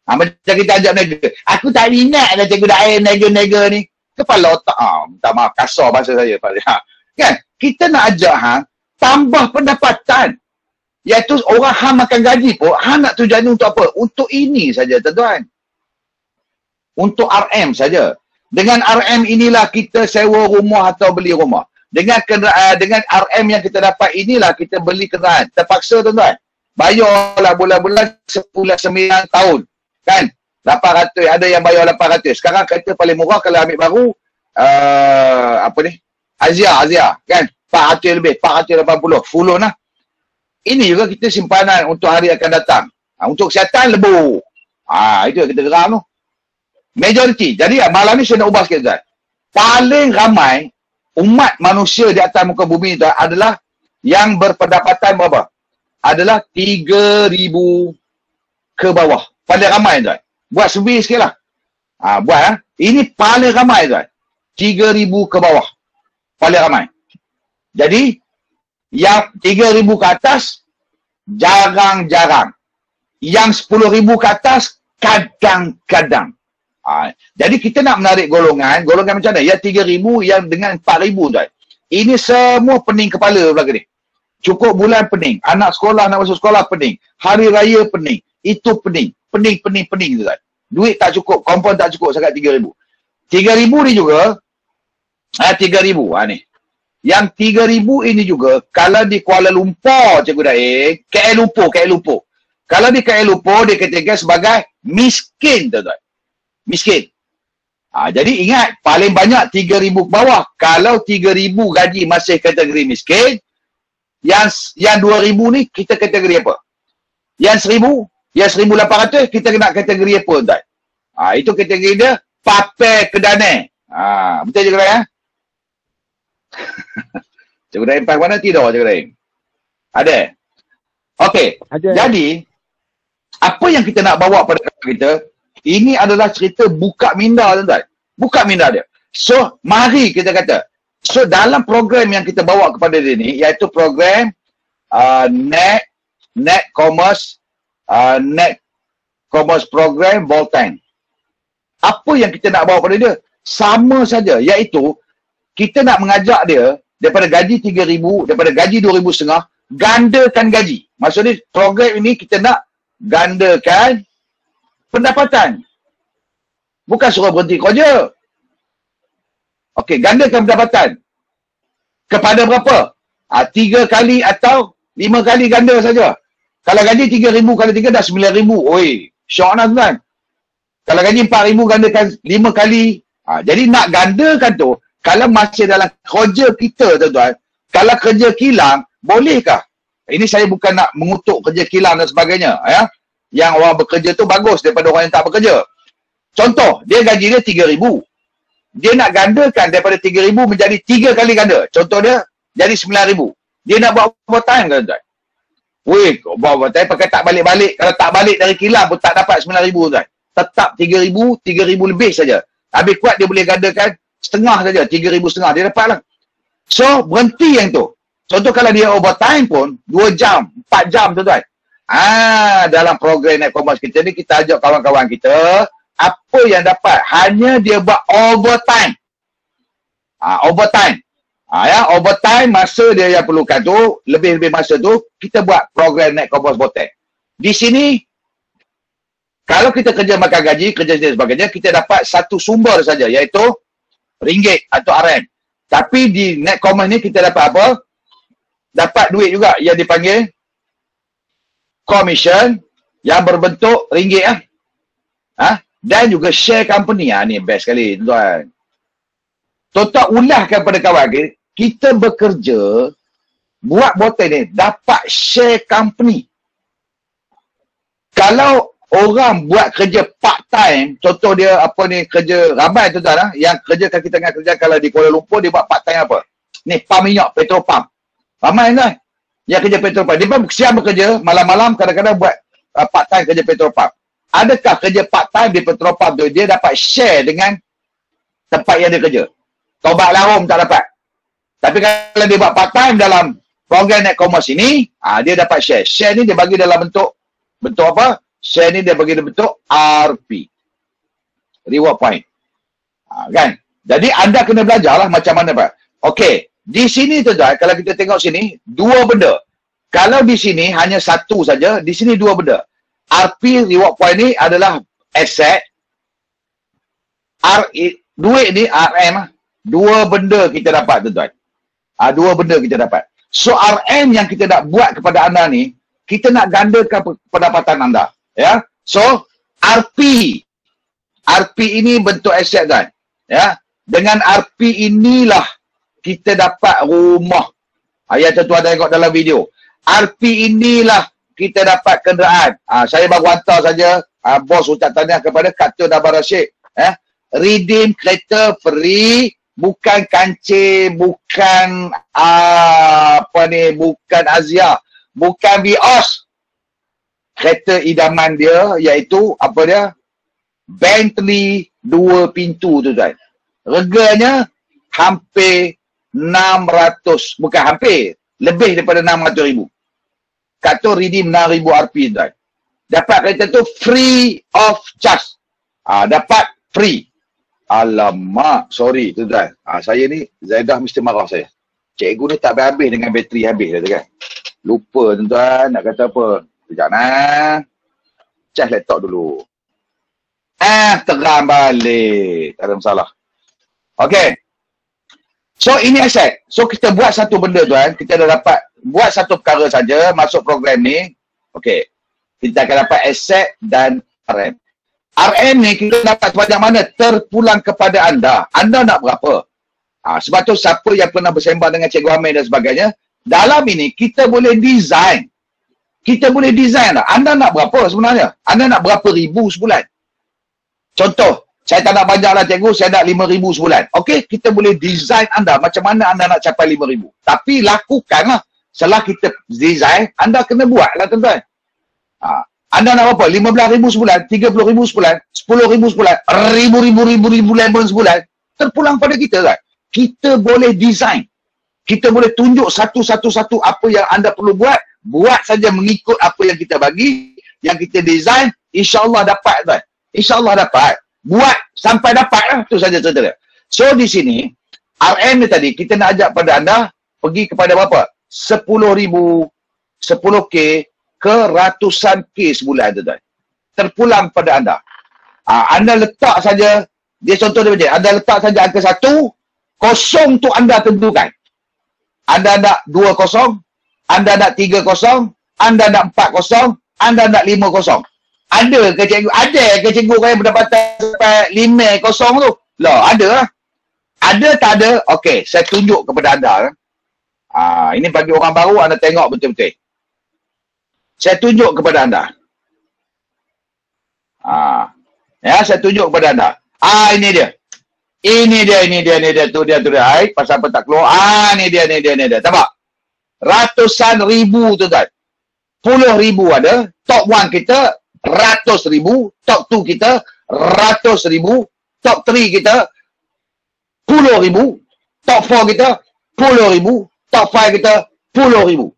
Macam kita ajak nega. Aku tak minat lah cikgu daerah nega-nega ni. Kepala otak, minta maaf, kasar bahasa saya. Kan? Kita nak ajak tambah pendapatan. Iaitu orang makan gaji pun, nak tujuannya untuk apa? Untuk ini saja, tuan-tuan. Untuk RM saja. Dengan RM inilah kita sewa rumah atau beli rumah. Dengan RM yang kita dapat inilah kita beli kenderaan. Terpaksa, tuan-tuan. Bayarlah bulan-bulan 9 tahun. Kan? 800, ada yang bayar 800. Sekarang kereta paling murah kalau ambil baru Azia kan 400 lebih, 480 full loan lah. Ini juga kita simpanan untuk hari akan datang. Untuk kesihatan lebu. Itu yang kita geram tu. Majoriti. Jadi malam ni saya nak ubah sikit tuan. Paling ramai umat manusia di atas muka bumi tu adalah yang berpendapatan berapa? Adalah 3,000 ke bawah. Paling ramai tuan. Buat survey sikit lah. Buat Ini paling ramai tuan. 3,000 ke bawah. Paling ramai. Jadi, yang 3,000 ke atas, jarang-jarang. Yang 10,000 ke atas, kadang-kadang. Jadi, kita nak menarik golongan macam mana? Yang 3,000, yang dengan 4,000 tuan. Ini semua pening kepala belakang ni. Cukup bulan pening. Anak sekolah nak masuk sekolah pening. Hari raya pening. Itu pening. Pening tuan. Duit tak cukup. Kompon tak cukup sangat 3,000. 3,000 ni juga. 3,000. Ni. Yang 3,000 ini juga. Kalau di Kuala Lumpur, Cikgu Daik. KL Lumpur. Kalau di KL Lumpur, dia kategori sebagai miskin tuan. Miskin. Jadi ingat. Paling banyak 3,000 ke bawah. Kalau 3,000 gaji masih kategori miskin. Yang 2,000 ni kita kategori apa? Yang 1,000. Yang 1,800 kita kena kategori apa tuan? Itu kategori dia pape kedane. Betul Cikgu Rahim? Cikgu Rahim mana tidur Cikgu Rahim? Ada? Okey. Ada. Jadi, apa yang kita nak bawa pada kita, ini adalah cerita buka minda, tuan-tuan. Buka minda dia. So, mari kita kata. So, dalam program yang kita bawa kepada dia ni, iaitu program Net Commerce Program Boltang. Apa yang kita nak bawa pada dia? Sama saja, iaitu kita nak mengajak dia daripada gaji 3,000, daripada gaji 2,500, gandakan gaji. Maksudnya program ini kita nak gandakan pendapatan. Bukan suruh berhenti kerja. Okey, gandakan pendapatan. Kepada berapa? 3 kali atau 5 kali ganda saja. Kalau gaji 3,000 kali 3 dah 9,000. Oi, syok nak tuan. Kalau gaji 4,000 gandakan 5 kali. Jadi nak gandakan tu, kalau masih dalam kerja kita tuan-tuan, kalau kerja kilang, bolehkah? Ini saya bukan nak mengutuk kerja kilang dan sebagainya. Ya? Yang orang bekerja tu bagus daripada orang yang tak bekerja. Contoh, dia gaji dia 3,000. Dia nak gandakan daripada 3,000 menjadi 3 kali ganda. Contoh dia, jadi 9,000. Dia nak buat overtime tuan-tuan. Weh, buat overtime pakai tak balik-balik. Kalau tak balik dari kilang pun tak dapat 9,000 tuan. Tetap 3,000, 3,000 lebih saja. Habis kuat dia boleh gandakan setengah saja, 3,000 setengah. Dia dapat lah. So, berhenti yang tu. Contoh kalau dia overtime pun, 2 jam, 4 jam tuan-tuan. Dalam program Net Commerce kita ni, kita ajak kawan-kawan kita, apa yang dapat? Hanya dia buat overtime. Overtime. Overtime, masa dia yang perlukan tu, lebih-lebih masa tu, kita buat program Net Commerce Boltang. Di sini, kalau kita kerja makan gaji, kerja dan sebagainya, kita dapat satu sumber saja, iaitu ringgit atau RM. Tapi di Net Commerce ni kita dapat apa? Dapat duit juga yang dipanggil commission yang berbentuk ringgit. Dan juga share company. Ni best sekali tuan. Tuan-tuan ulahkan pada kawan kita bekerja buat Boltang ni dapat share company. Kalau orang buat kerja part time, contoh dia apa ni, kerja ramai tuan-tuan yang kerja kaki tangan kerja, kalau di Kuala Lumpur dia buat part time apa? Ni pam minyak, petrol pump. Ramai tuan yang kerja petrol pump. Dia pun siang bekerja, malam-malam kadang-kadang buat part time kerja petrol pump. Adakah kerja part time di petrol pump tu dia dapat share dengan tempat yang dia kerja? Tobat Larum tak dapat. Tapi kalau dia buat part time dalam program Net Commerce ini, dia dapat share. Share ni dia bagi dalam bentuk apa? Share ni dia bagi dalam bentuk RP. Reward point. Kan? Jadi anda kena belajar lah macam mana Pak. Okey. Di sini tuan-tuan, kalau kita tengok sini, 2 benda. Kalau di sini hanya 1 saja, di sini 2 benda. RP, reward point ni adalah asset. Duit ni RM. 2 benda kita dapat tuan-tuan. 2 benda kita dapat. So RM yang kita nak buat kepada anda ni, kita nak gandakan pendapatan anda. Ya. So RP ini bentuk aset kan. Ya. Dengan RP inilah kita dapat rumah. Yang tuan-tuan tengok dalam video. RP inilah kita dapat kenderaan. Saya baru hantar saja bos ucap tahniah kepada Kapten Abang Rashid. Redeem kereta free, bukan kancing, bukan bukan Azia, bukan Vios. Kereta idaman dia iaitu apa dia? Bentley 2 pintu tu tuan. Reganya hampir 600, bukan hampir, lebih daripada 600,000. Kata redeem 6,000 RP tuan. Dapat kereta tu free of charge. Dapat free. Alamak, sorry tuan. Saya ni, Zaidah mesti marah saya. Cikgu ni tak habis-habis dengan bateri habis dah kan. Lupa tuan-tuan nak kata apa. Sekejap nah. Cas laptop dulu. Terang balik. Tak ada masalah. Okey. So ini aset. So kita buat satu benda tuan. Kita dah dapat buat satu perkara saja masuk program ni. Okey. Kita akan dapat aset dan RM. RM ni kita dapat sebanyak mana terpulang kepada anda. Anda nak berapa? Sebab tu siapa yang pernah bersembang dengan Cikgu Amir dan sebagainya, dalam ini kita boleh design. Kita boleh design lah. Anda nak berapa sebenarnya? Anda nak berapa ribu sebulan? Contoh, saya tak nak banyak lah cikgu, saya nak 5,000 sebulan. Okey, kita boleh design anda macam mana anda nak capai 5,000. Tapi lakukanlah. Setelah kita design, anda kena buat lah tuan-tuan. Anda nak apa? 15,000 sebulan, 30,000 sebulan, 10,000 sebulan, ribu lemon sebulan. Terpulang pada kita kan. Kita boleh design. Kita boleh tunjuk satu-satu apa yang anda perlu buat. Buat saja mengikut apa yang kita bagi, yang kita design, insyaAllah dapat tuan. InsyaAllah dapat. Buat sampai dapat lah. Itu saja cerita dia. So di sini, RM ni tadi, kita nak ajak pada anda pergi kepada berapa? 10,000, 10K ke ratusan K sebulan tuan. Terpulang pada anda. Anda letak saja, dia contoh dia macam, anda letak saja angka 1, kosong tu anda tentukan. Anda nak 2 kosong, anda nak 3 kosong, anda nak 4 kosong, anda nak 5 kosong. Ada ke cikgu? Ada ke cikgu yang pendapatan sampai 5 kosong tu? Lah, ada lah. Ada tak ada? Okey, saya tunjuk kepada anda. Ini bagi orang baru, anda tengok betul-betul. Saya tunjuk kepada anda. Ya, saya tunjuk kepada anda. Ini dia. Ini dia. Tu dia. Pasal apa tak keluar? Ni dia. Nampak? Ratusan ribu tu kan. Puluh ribu ada. Top 1 kita, 100,000. Top 2 kita, 100,000. Top 3 kita, 10,000. Top 4 kita, 10,000. Top 5 kita, 10,000.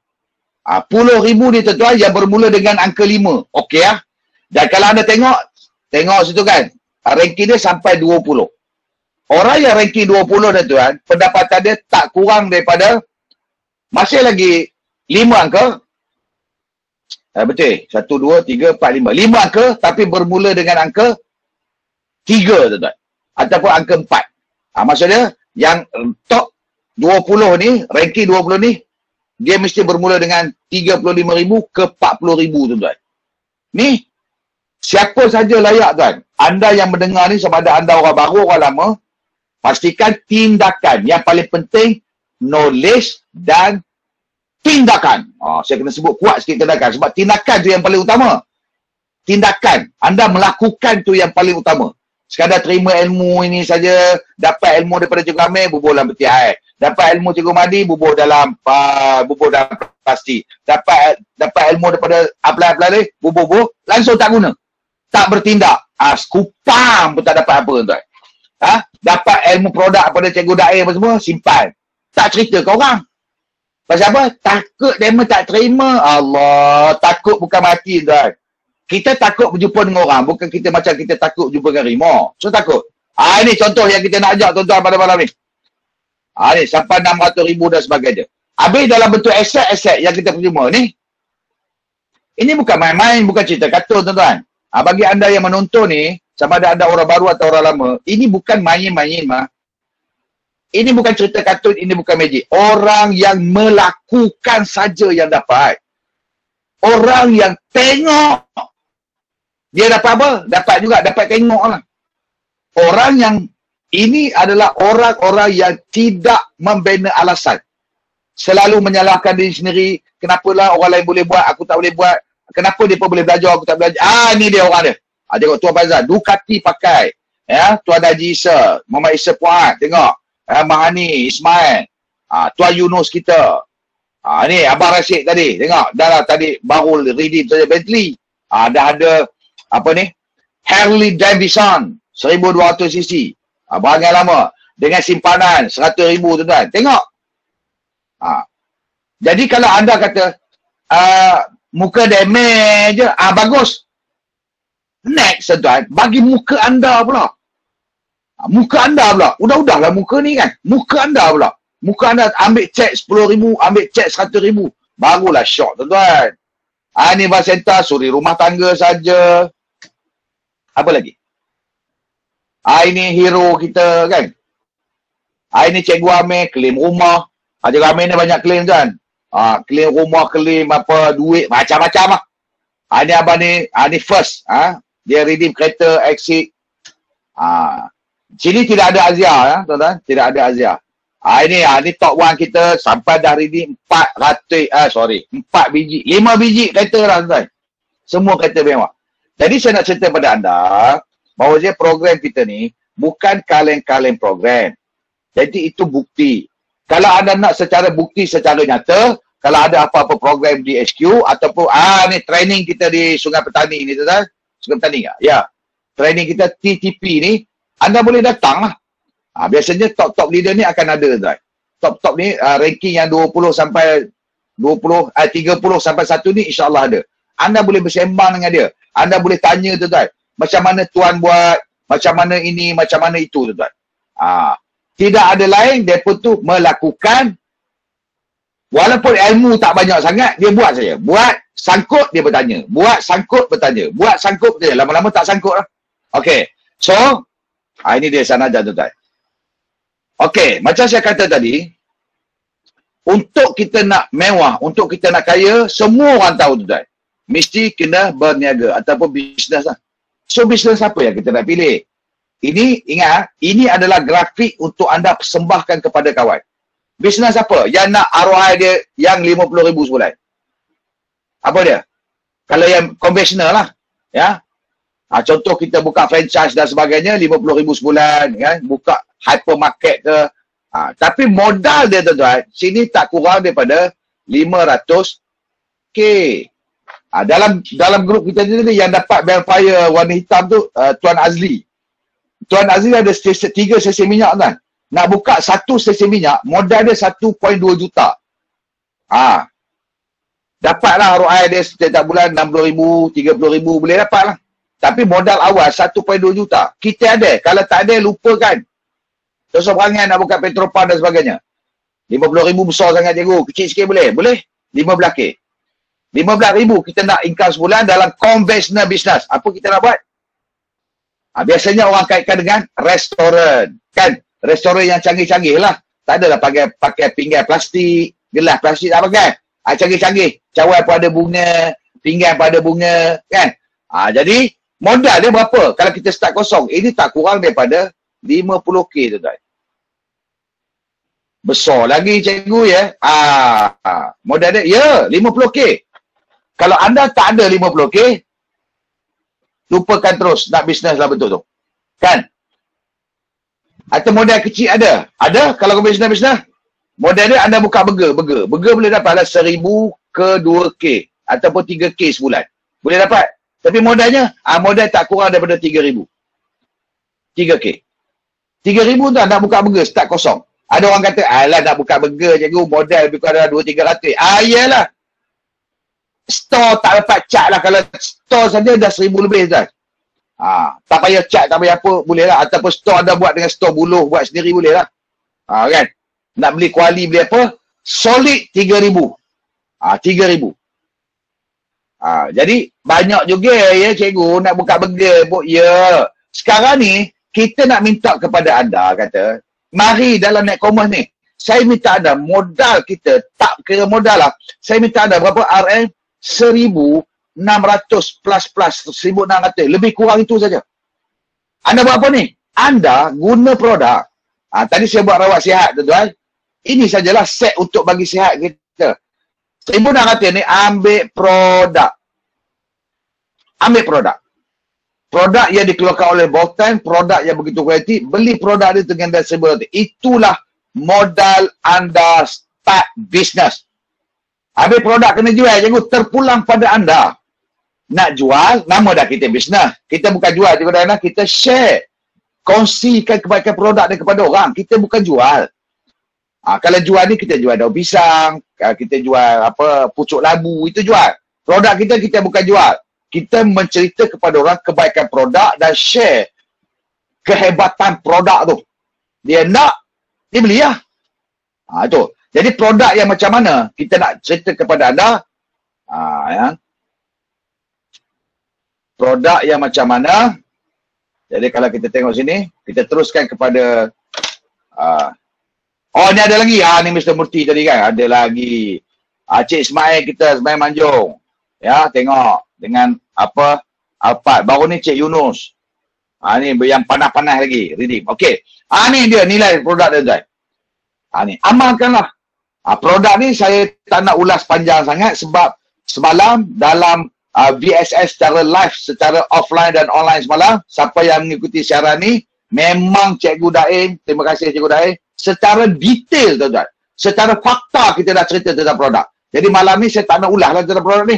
10,000 ni tuan-tuan yang bermula dengan angka 5. Okey lah. Dan kalau anda tengok situ kan, ranking dia sampai 20. Orang yang ranking 20 tuan, pendapatan dia tak kurang daripada, masih lagi 5 angka. Betul. 1, 2, 3, 4, 5. 5 angka tapi bermula dengan angka 3 tuan-tuan. Ataupun angka 4. Maksudnya yang top 20 ni, ranking 20 ni, dia mesti bermula dengan 35,000 ke 40,000 tuan-tuan. Ni, siapa saja layak tuan. Anda yang mendengar ni sama ada anda orang baru, orang lama, pastikan tindakan. Yang paling penting, knowledge dan tindakan. Saya kena sebut kuat sikit tindakan. Sebab tindakan tu yang paling utama. Tindakan. Anda melakukan tu yang paling utama. Sekadar terima ilmu ini saja, dapat ilmu daripada Cikgu Amir, bubur dalam peti air. Dapat ilmu Cikgu Madi, bubur dalam plastik. Dapat ilmu daripada apply ni, bubur, langsung tak guna. Tak bertindak. Kupang pun tak dapat apa tuan. Dapat ilmu produk pada Cikgu Dair apa semua, simpan. Tak cerita ke orang. Pasal apa? Takut demo tak terima. Allah, takut bukan mati tuan. Kita takut berjumpa dengan orang, bukan kita macam kita takut berjumpa dengan rimau. So takut. Ini contoh yang kita nak ajak tuan-tuan pada malam ni. Ni sampai 600,000 dan sebagainya. Habis dalam bentuk aset-aset yang kita terima ni. Ini bukan main-main, bukan cerita kartun tuan-tuan. Bagi anda yang menonton ni, sama ada anda orang baru atau orang lama, ini bukan main-main mah. Ini bukan cerita kartun, ini bukan magic. Orang yang melakukan saja yang dapat. Orang yang tengok. Dia dapat apa? Dapat juga, dapat tengok lah. Orang yang, ini adalah orang-orang yang tidak membina alasan. Selalu menyalahkan diri sendiri. Kenapalah orang lain boleh buat, aku tak boleh buat. Kenapa dia pun boleh belajar, aku tak belajar. Ni dia orang dia. Tengok Tuan Fazal, Ducati pakai. Ya, Tuan Haji Isa, Muhammad Isa Puan, tengok. Mahani, Ismail, Tuan Yunus kita. Ni Abang Rashid tadi, tengok. Dah lah tadi baru redeem saja Bentley. Dah ada, apa ni? Harley Davidson, 1200cc. Barang lama. Dengan simpanan 100,000 tuan-tuan. Tengok. Jadi kalau anda kata, muka damage je, bagus. Next tuan, bagi muka anda pula. Muka anda pula. Udah-udahlah muka ni kan. Muka anda pula. Muka anda ambil cek 10,000, ambil cek 100,000. Barulah syok tuan-tuan. Ni Basenta, suri rumah tangga saja. Apa lagi? Ini hero kita kan. Ini Cikgu Amir, klaim rumah. Cikgu Amir ni banyak klaim tuan. Klaim rumah, klaim apa, duit, macam-macam lah. Ini abang ni, ni first. Dia redeem kereta, exit. Sini tidak ada Azia ya, tuan-tuan. Tidak ada Azia. Ini top 1 kita sampai dah redeem 4 biji. 5 biji kereta lah tuan-tuan. Semua kereta mewah. Jadi saya nak cerita pada anda bahawa program kita ni bukan kaleng-kaleng program. Jadi itu bukti. Kalau anda nak secara bukti secara nyata, kalau ada apa-apa program di HQ ataupun ni training kita di Sungai Petani ni tuan-tuan. Sungai Petani tak? Ya. Training kita TTP ni, anda boleh datang lah. Biasanya top-top leader ni akan ada tuan. Top-top ni ranking yang 20 sampai 30 sampai 1 ni insya-Allah ada. Anda boleh bersembang dengan dia. Anda boleh tanya tuan-tuan, macam mana tuan buat, macam mana ini, macam mana itu tuan-tuan. Tidak ada lain, mereka tu melakukan, walaupun ilmu tak banyak sangat, dia buat saja. Buat, sangkut, dia bertanya. Buat, sangkut, bertanya. Buat, sangkut, bertanya. Lama-lama tak sangkut lah. Okey. So, ini dia sanadah tuan-tuan. Okey, macam saya kata tadi, untuk kita nak mewah, untuk kita nak kaya, semua orang tahu tuan-tuan. Mesti kena berniaga ataupun bisnes lah. So, bisnes apa yang kita nak pilih? Ini, ingat, ini adalah grafik untuk anda persembahkan kepada kawan. Bisnes apa? Yang nak ROI dia yang 50,000 sebulan. Apa dia? Kalau yang konvensional lah. Ya. Contoh kita buka franchise dan sebagainya, 50,000 sebulan. Ya. Buka hypermarket ke. Tapi modal dia tuan-tuan, sini tak kurang daripada 500k. Dalam grup kita ni yang dapat Belfire warna hitam tu, Tuan Azli. Tuan Azli ada 3 stesen minyak kan. Nak buka 1 stesen minyak, modal dia 1.2 juta. Dapatlah ROI dia setiap bulan 60,000, 30,000 boleh dapat lah. Tapi modal awal 1.2 juta. Kita ada. Kalau tak ada, lupakan. Terus perangai nak buka Petropam dan sebagainya. 50,000 besar sangat cikgu. Kecil sikit boleh? Boleh. 15k. 15,000 kita nak income sebulan dalam conventional business. Apa kita nak buat? Biasanya orang kaitkan dengan restoran. Kan? Restoran yang canggih-canggih lah. Tak adalah pakai pinggan plastik, gelas plastik tak pakai. Canggih-canggih. Cawan pun ada bunga, pinggan pun ada bunga. Kan? Jadi, modal dia berapa? Kalau kita start kosong, ini tak kurang daripada 50k tuan-tuan. Besar lagi cikgu ya. Modal dia, ya 50k. Kalau anda tak ada 50k, lupakan terus nak bisnes lah betul tu. Kan? Atau modal kecil ada. Ada kalau bisnes. Modal dia anda buka burger. Burger boleh dapat lah 1,000 ke 2k. Ataupun 3k sebulan. Boleh dapat. Tapi modalnya, modal tak kurang daripada 3,000. 3k. 3,000 tu nak buka burger, start kosong. Ada orang kata, alah nak buka burger cikgu, modal lebih kurang 200-300. Iyalah. Store tak dapat cat lah. Kalau store saja dah 1,000 lebih kan. Tak payah cat, tak payah apa, boleh lah. Ataupun store anda buat dengan store buluh, buat sendiri boleh lah. Kan? Nak beli kuali, beli apa? Solid 3,000. 3,000. Jadi, banyak juga ya cikgu nak buka burger. Ya. Sekarang ni, kita nak minta kepada anda, kata, mari dalam net commerce ni, saya minta anda modal kita, tak kira modal lah, saya minta anda berapa RM? 1,600 plus 1,600, lebih kurang itu saja. Anda buat apa ni? Anda guna produk. Tadi saya buat rawat sihat tuan-tuan. Ini sajalah set untuk bagi sihat kita. 1,600 ni ambil produk. Produk yang dikeluarkan oleh Bolton, produk yang begitu kualiti, beli produk dia dengan dan sebagainya. Itulah modal anda start bisnes. Habis produk kena jual, cikgu, terpulang pada anda. Nak jual, nama dah kita bisnes. Kita bukan jual, cikgu, kita share. Kongsikan kebaikan produk dia kepada orang. Kita bukan jual. Kalau jual ni, kita jual daun pisang, kita jual apa pucuk labu, itu jual. Produk kita bukan jual. Kita mencerita kepada orang kebaikan produk dan share kehebatan produk tu. Dia nak, dia beli lah. Itu. Jadi produk yang macam mana kita nak cerita kepada anda. Ya. Produk yang macam mana. Jadi kalau kita tengok sini, kita teruskan kepada ni ada lagi. Ni Mr. Murti tadi kan. Ada lagi. Cik Ismail kita, Ismail Manjung. Ya, tengok. Dengan apa? Alphard. Baru ni Cik Yunus. Ni yang panas-panas lagi. Reading. Okey. Ni dia nilai produk dia tuan. Ni. Amalkanlah. Produk ni saya tak nak ulas panjang sangat sebab semalam dalam VSS secara live, secara offline dan online semalam, siapa yang mengikuti siaran ni, memang Cikgu Daim, terima kasih Cikgu Daim, secara detail tuan-tuan. Secara fakta kita dah cerita tentang produk. Jadi malam ni saya tak nak ulas lah tentang produk ni.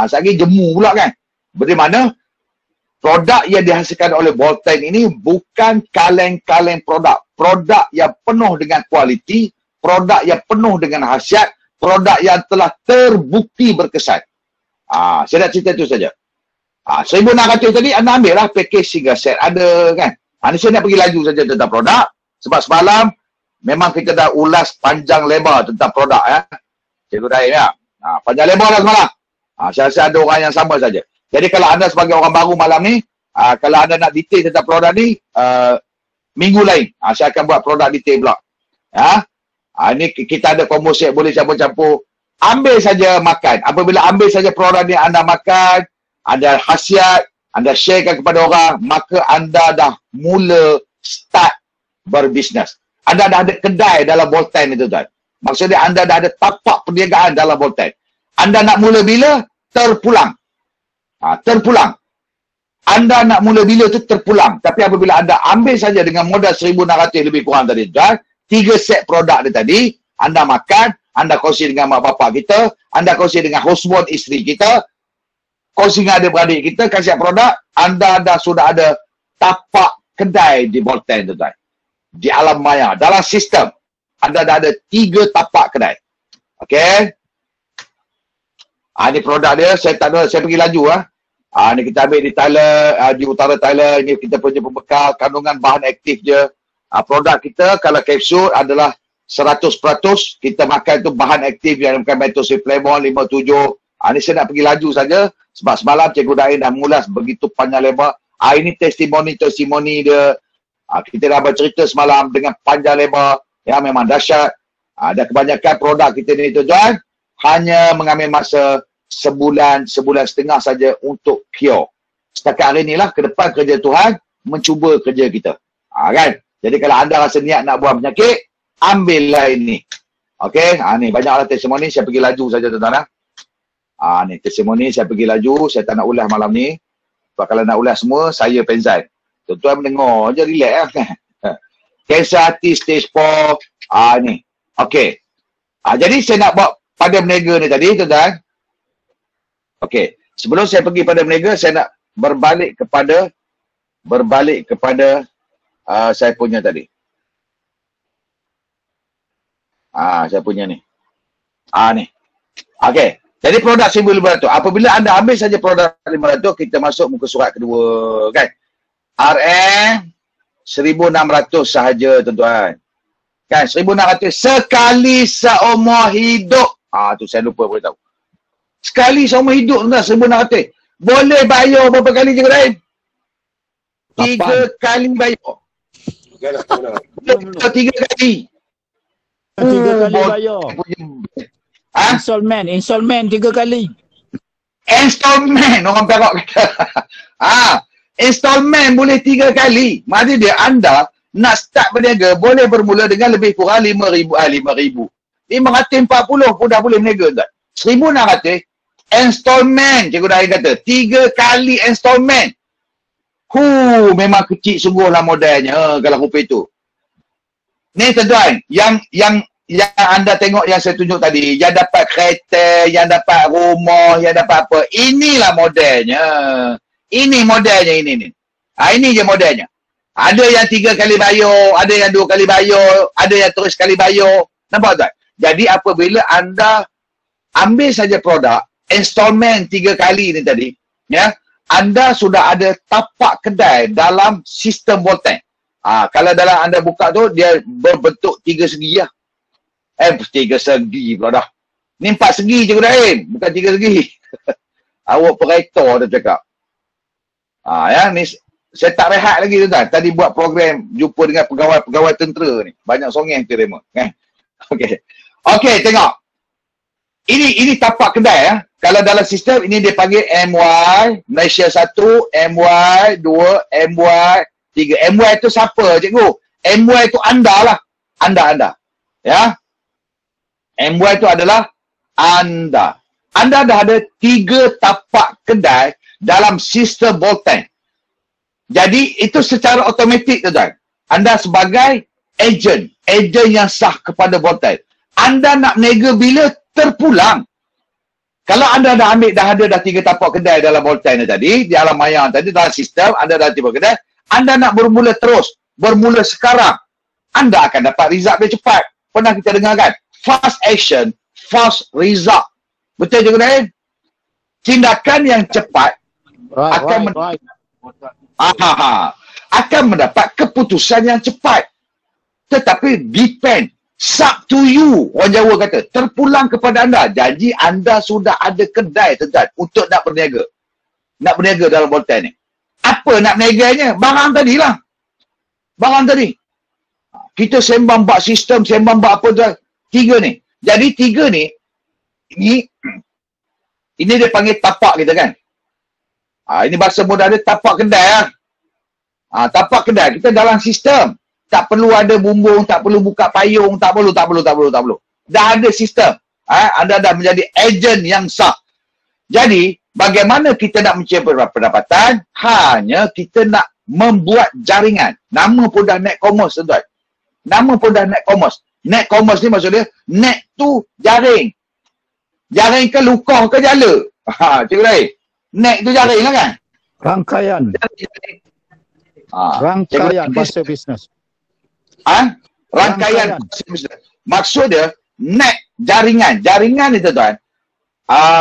Sekali jemu pula kan. Berarti mana produk yang dihasilkan oleh Bolten ini bukan kaleng-kaleng produk. Produk yang penuh dengan kualiti, produk yang penuh dengan khasiat, produk yang telah terbukti berkesan. Saya nak cerita itu saja. 1,600 tadi anda ambil lah package single set ada kan. Ni saya nak pergi laju saja tentang produk. Sebab semalam memang kita dah ulas panjang lebar tentang produk ya. Cikgu Daim ya. Panjang lebar lah semalam. Saya rasa ada orang yang sama saja. Jadi kalau anda sebagai orang baru malam ni, kalau anda nak detail tentang produk ni, minggu lain saya akan buat produk detail pula. Ya. Ini kita ada promosi boleh campur-campur. Ambil saja makan. Apabila ambil saja produk ni anda makan, ada khasiat, anda sharekan kepada orang, maka anda dah mula start berbisnes. Anda dah ada kedai dalam Bolten itu tuan. Maksudnya anda dah ada tapak perniagaan dalam Bolten. Anda nak mula bila? Terpulang. Terpulang. Anda nak mula bila tu terpulang. Tapi apabila anda ambil saja dengan modal 1,600 lebih kurang tadi tuan, 3 set produk dia tadi, anda makan, anda kongsi dengan mak bapak kita, anda kongsi dengan husband isteri kita, kongsi dengan adik-beradik kita, kasih produk, anda dah sudah ada tapak kedai di Bolten tu tuan. Di alam maya, dalam sistem, anda dah ada 3 tapak kedai. Okey. Ini produk dia, saya tak ada, saya pergi laju ni kita ambil di Thailand, di utara Thailand, ini kita punya pembekal, kandungan bahan aktif je. Produk kita, kalau kapsul adalah 100%, kita makan tu bahan aktif yang bukan metocillin 57. Ni saya nak pergi laju saja, sebab semalam Cikgu Daim dah mulas begitu panjang lebar. Ini testimoni dia. Kita dah bercerita semalam dengan panjang lebar, ya memang dahsyat. Dan kebanyakan produk kita ni tuan, hanya mengambil masa sebulan setengah saja untuk cure. Setakat hari inilah ke depan kerja Tuhan mencuba kerja kita. Kan? Jadi kalau anda rasa niat nak buang penyakit, ambillah ini. Okey, ni banyaklah testimoni, saya pergi laju saja tuan-tuan. Ni testimoni saya pergi laju, saya tak nak ulas malam ni. Sebab kalau nak ulas semua, saya penzan. Tuan-tuan mendengar je, relax lah kan. Kanser hati stage 4. Ni. Okey. Jadi saya nak buat pada berniaga ni tadi, tuan-tuan. Okey. Sebelum saya pergi pada berniaga, saya nak berbalik kepada saya punya tadi. Saya punya ni. Ni. Okey. Jadi produk 1,500. Apabila anda ambil saja produk 500, kita masuk muka surat kedua kan. RM 1,600 sahaja tuan-tuan. Kan 1,600 sekali seumur hidup. Tu saya lupa beritahu. Sekali seumur hidup tuan-tuan 1,600. Boleh bayar berapa kali Cikgu Daim? 3 kali bayar. 3 kali. 3 kali bayar. Installment 3 kali. Installment orang Perak kata. Installment boleh 3 kali. Maksudnya dia anda nak start berniaga boleh bermula dengan lebih kurang 5,000. 540 pun dah boleh berniaga tak? 1,600 installment Cikgu Daim kata. 3 kali installment. Memang kecil sungguhlah modalnya kalau rupiah itu. Ni tuan-tuan, yang anda tengok yang saya tunjuk tadi, yang dapat kereta, yang dapat rumah, yang dapat apa, inilah modelnya. Ini modelnya ini. Ini je modelnya. Ada yang 3 kali bayar, ada yang 2 kali bayar, ada yang terus sekali bayar. Nampak tak? Jadi apabila anda ambil saja produk installment 3 kali ni tadi, ya, anda sudah ada tapak kedai dalam sistem Bolten. Kalau dalam anda buka tu dia berbentuk 3 segi lah. 3 segi pula dah. Ni 4 segi Cikgu Daim, bukan 3 segi. Awak operator dah cakap. Ya, ni saya tak rehat lagi tuan-tuan. Tadi buat program jumpa dengan pegawai tentera ni. Banyak songeng terima, kan? Okey, tengok. Ini tapak kedai ya. Kalau dalam sistem ini dia panggil MY, Malaysia 1, MY 2, MY 3. MY itu siapa cikgu? MY itu anda lah. Anda. Ya. MY itu adalah anda. Anda dah ada 3 tapak kedai dalam sistem Bolten. Jadi itu secara automatik tuan-tuan. Anda sebagai ejen yang sah kepada Bolten. Anda nak berniaga bila terpulang. Kalau anda dah ada 3 tapak kedai dalam Bolten tadi, di alam maya tadi, dalam sistem, anda dah 3 kedai, anda nak bermula terus, bermula sekarang, anda akan dapat result lebih cepat. Pernah kita dengar kan? Fast action, fast result. Betul je kan? Tindakan yang cepat akan akan mendapat keputusan yang cepat. Tetapi depend. Sub to you, orang Jawa kata, terpulang kepada anda. Janji anda sudah ada kedai tuan untuk nak berniaga. Nak berniaga dalam Bolten ni. Apa nak berniaganya? Barang tadi lah. Barang tadi. Kita sembang bak sistem, sembang bak apa tuan. 3 ni. Jadi 3 ni, ini dia panggil tapak kita kan. Ini bahasa mudah dia tapak kedai lah. Tapak kedai, kita dalam sistem. Tak perlu ada bumbung, tak perlu buka payung, tak perlu. Dah ada sistem. Anda dah menjadi ejen yang sah. Jadi, bagaimana kita nak mencari pendapatan? Hanya kita nak membuat jaringan. Nama pun dah net commerce, tuan. Nama pun dah net commerce. Net commerce ni maksud dia, net tu jaring. Jaring ke lukah ke jala? Cikgu lain. Net tu jaring lah kan? Rangkaian. Rangkaian bahasa bisnes. Rangkaian. Maksud dia net jaringan. Jaringan ni tuan-tuan,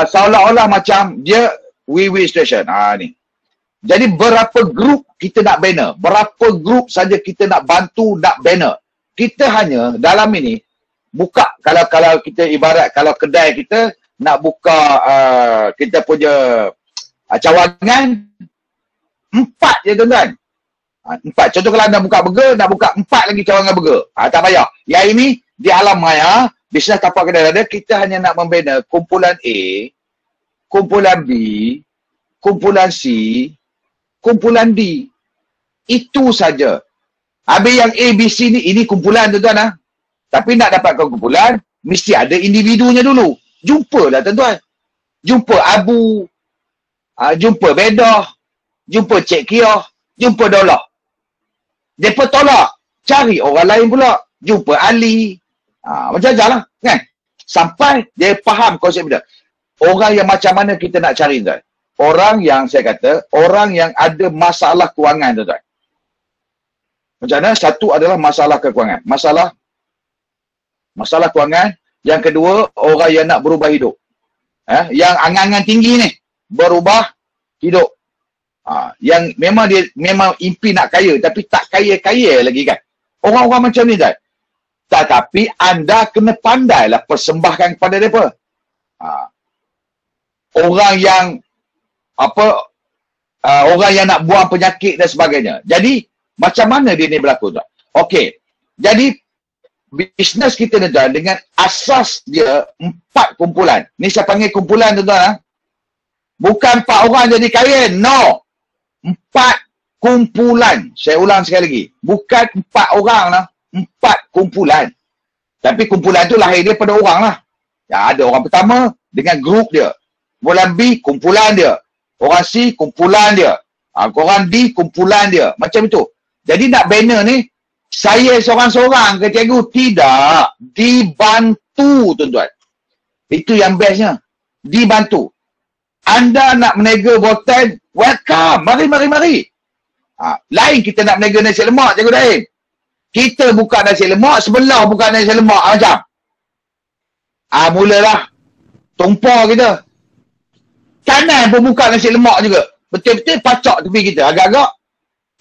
seolah-olah macam dia WeWe station. Ni. Jadi berapa grup kita nak banner? Berapa grup saja kita nak bantu nak banner? Kita hanya dalam ini buka, kalau kita ibarat kalau kedai kita nak buka kita punya cawangan 4 je tuan-tuan. 4. Contoh kalau anda buka burger, nak buka 4 lagi cawangan burger. Tak payah. Yang ini di alam maya, bisnes tapak kedai ada, kita hanya nak membina kumpulan A, kumpulan B, kumpulan C, kumpulan D. Itu saja. Habis yang A, B, C ni, ini kumpulan tuan-tuan. Tapi nak dapatkan kumpulan, mesti ada individunya dulu. Jumpalah tuan-tuan. Jumpa Abu, jumpa Bedah, jumpa Cik Kiyah, jumpa Dolah. Mereka tolak. Cari orang lain pula. Jumpa Ali. Macam-macam lah. Kan? Sampai dia faham konsep dia. Orang yang macam mana kita nak cari tuan. Orang yang saya kata, orang yang ada masalah kewangan tuan. Macam mana? Satu adalah masalah kewangan. Masalah kewangan. Yang kedua, orang yang nak berubah hidup. Yang angan-angan tinggi ni. Berubah hidup. Yang memang impi nak kaya tapi tak kaya-kaya lagi kan. Orang-orang macam ni kan. Tetapi anda kena pandailah persembahkan kepada mereka. Orang yang orang yang nak buang penyakit dan sebagainya. Jadi macam mana dia ni berlaku tuan? Okey. Jadi bisnes kita ni tuan dengan asas dia 4 kumpulan. Ni saya panggil kumpulan tuan-tuan. Bukan 4 orang jadi kaya. No. 4 kumpulan. Saya ulang sekali lagi. Bukan 4 orang lah. 4 kumpulan. Tapi kumpulan tu lahir dia pada orang lah. Ya, ada orang pertama dengan grup dia. Kumpulan B, kumpulan dia. Orang C, kumpulan dia. Orang D, kumpulan dia. Macam itu. Jadi nak banner ni, saya seorang-seorang ke cikgu? Tidak. Dibantu tuan-tuan. Itu yang bestnya. Dibantu. Anda nak berniaga Bolten, welcome. Mari. Lain kita nak berniaga nasi lemak, cikgu lain. Kita buka nasi lemak, sebelah buka nasi lemak. Macam. Mulalah. Tumpah kita. Kanan pun buka nasi lemak juga. Betul-betul pacak tepi kita. Agak-agak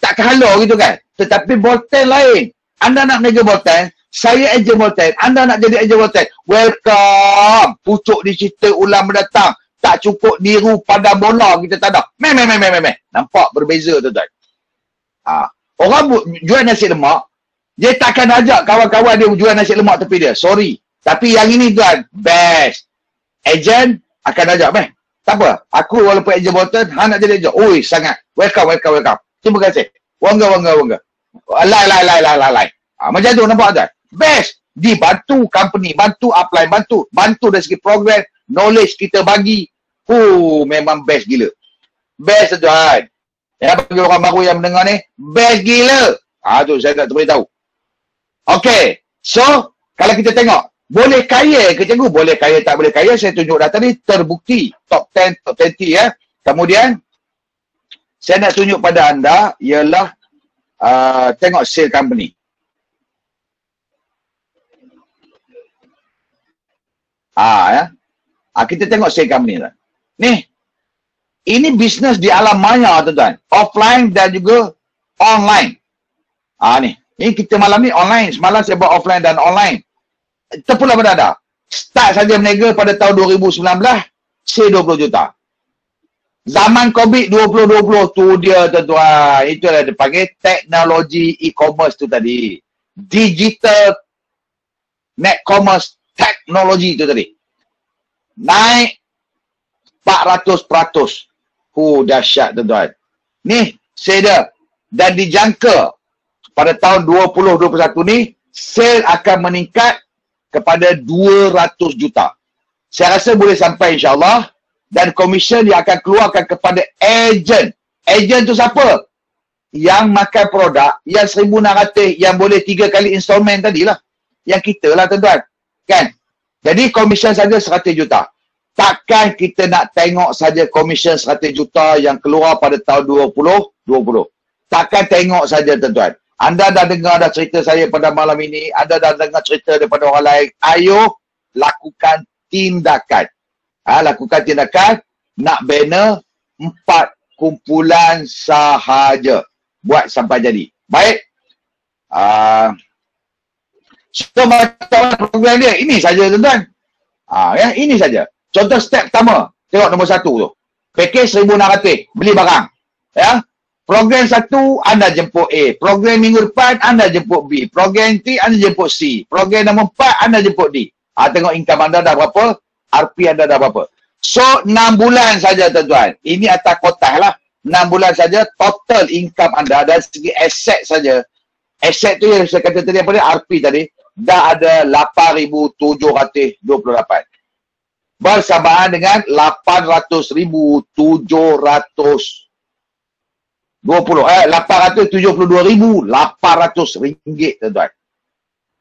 tak kehalau gitu kan. Tetapi Bolten lain. Anda nak berniaga Bolten, saya ejen Bolten. Anda nak jadi ejen Bolten, welcome. Pucuk dicerita ulang mendatang. Tak cukup niru pada bola kita tak ada. Nampak berbeza tuan-tuan. Orang jual nasi lemak, dia takkan ajak kawan-kawan dia jual nasi lemak tepi dia. Sorry. Tapi yang ini tuan, best. Ejen akan ajak, tak apa. Aku walaupun ejen Bolten, nak jadi ejen. Oi, sangat. Welcome. Terima kasih. Wangga. Lai. Macam tu nampak tuan. Best. Dibantu company, bantu upline, bantu dari segi program, knowledge kita bagi. Memang best gila. Best tuan. Yang bagi orang baru yang mendengar ni, best gila. Tu saya tak beritahu. Okay. So, kalau kita tengok, Boleh kaya ke cikgu? Boleh kaya, tak boleh kaya. Saya tunjuk dah tadi, terbukti. Top 10, top 20 ya. Kemudian, saya nak tunjuk pada anda ialah tengok sale company. Ya. Kita tengok sale company lah. Ni, ini bisnes di alam maya tuan-tuan. Offline dan juga online. Ni kita malam ni online. Semalam saya buat offline dan online. Terpulang pada ada. Start saja berniaga pada tahun 2019, sale 20 juta. Zaman COVID 2020 tu dia tuan-tuan. Itu adalah dia panggil teknologi e-commerce tu tadi. Digital net commerce teknologi tu tadi. Naik 400%. Dahsyat tuan-tuan. Ni saya dah. Dan dijangka pada tahun 2021 ni, sale akan meningkat kepada 200 juta. Saya rasa boleh sampai insyaAllah. Dan komisen yang akan keluarkan kepada ejen. Ejen tu siapa? Yang makan produk yang 1,600 yang boleh 3 kali installment tadilah. Yang kita lah tuan-tuan. Kan? Jadi komisen saja 100 juta. Takkan kita nak tengok saja komisen 100 juta yang keluar pada tahun 2020. Takkan tengok saja tuan-tuan. Anda dah dengar dah cerita saya pada malam ini. Anda dah dengar cerita daripada orang lain. Ayo lakukan tindakan. Lakukan tindakan. Nak banner 4 kumpulan sahaja. Buat sampai jadi. Baik. So macam program dia. Ini saja tuan-tuan. Ya, ini saja. Contoh step pertama. Tengok nombor 1 tu. Package 1,600. Beli barang. Ya. Program 1, anda jemput A. Program minggu depan, anda jemput B. Program 3, anda jemput C. Program nombor 4, anda jemput D. Tengok income anda dah berapa, RP anda dah berapa. So, 6 bulan saja tuan-tuan. Ini atas kotak lah. 6 bulan saja, total income anda dari segi aset saja. Aset tu yang saya kata tadi, RP tadi, dah ada 8,728. Bersamaan dengan 800,700. 872,800 ringgit tuan-tuan.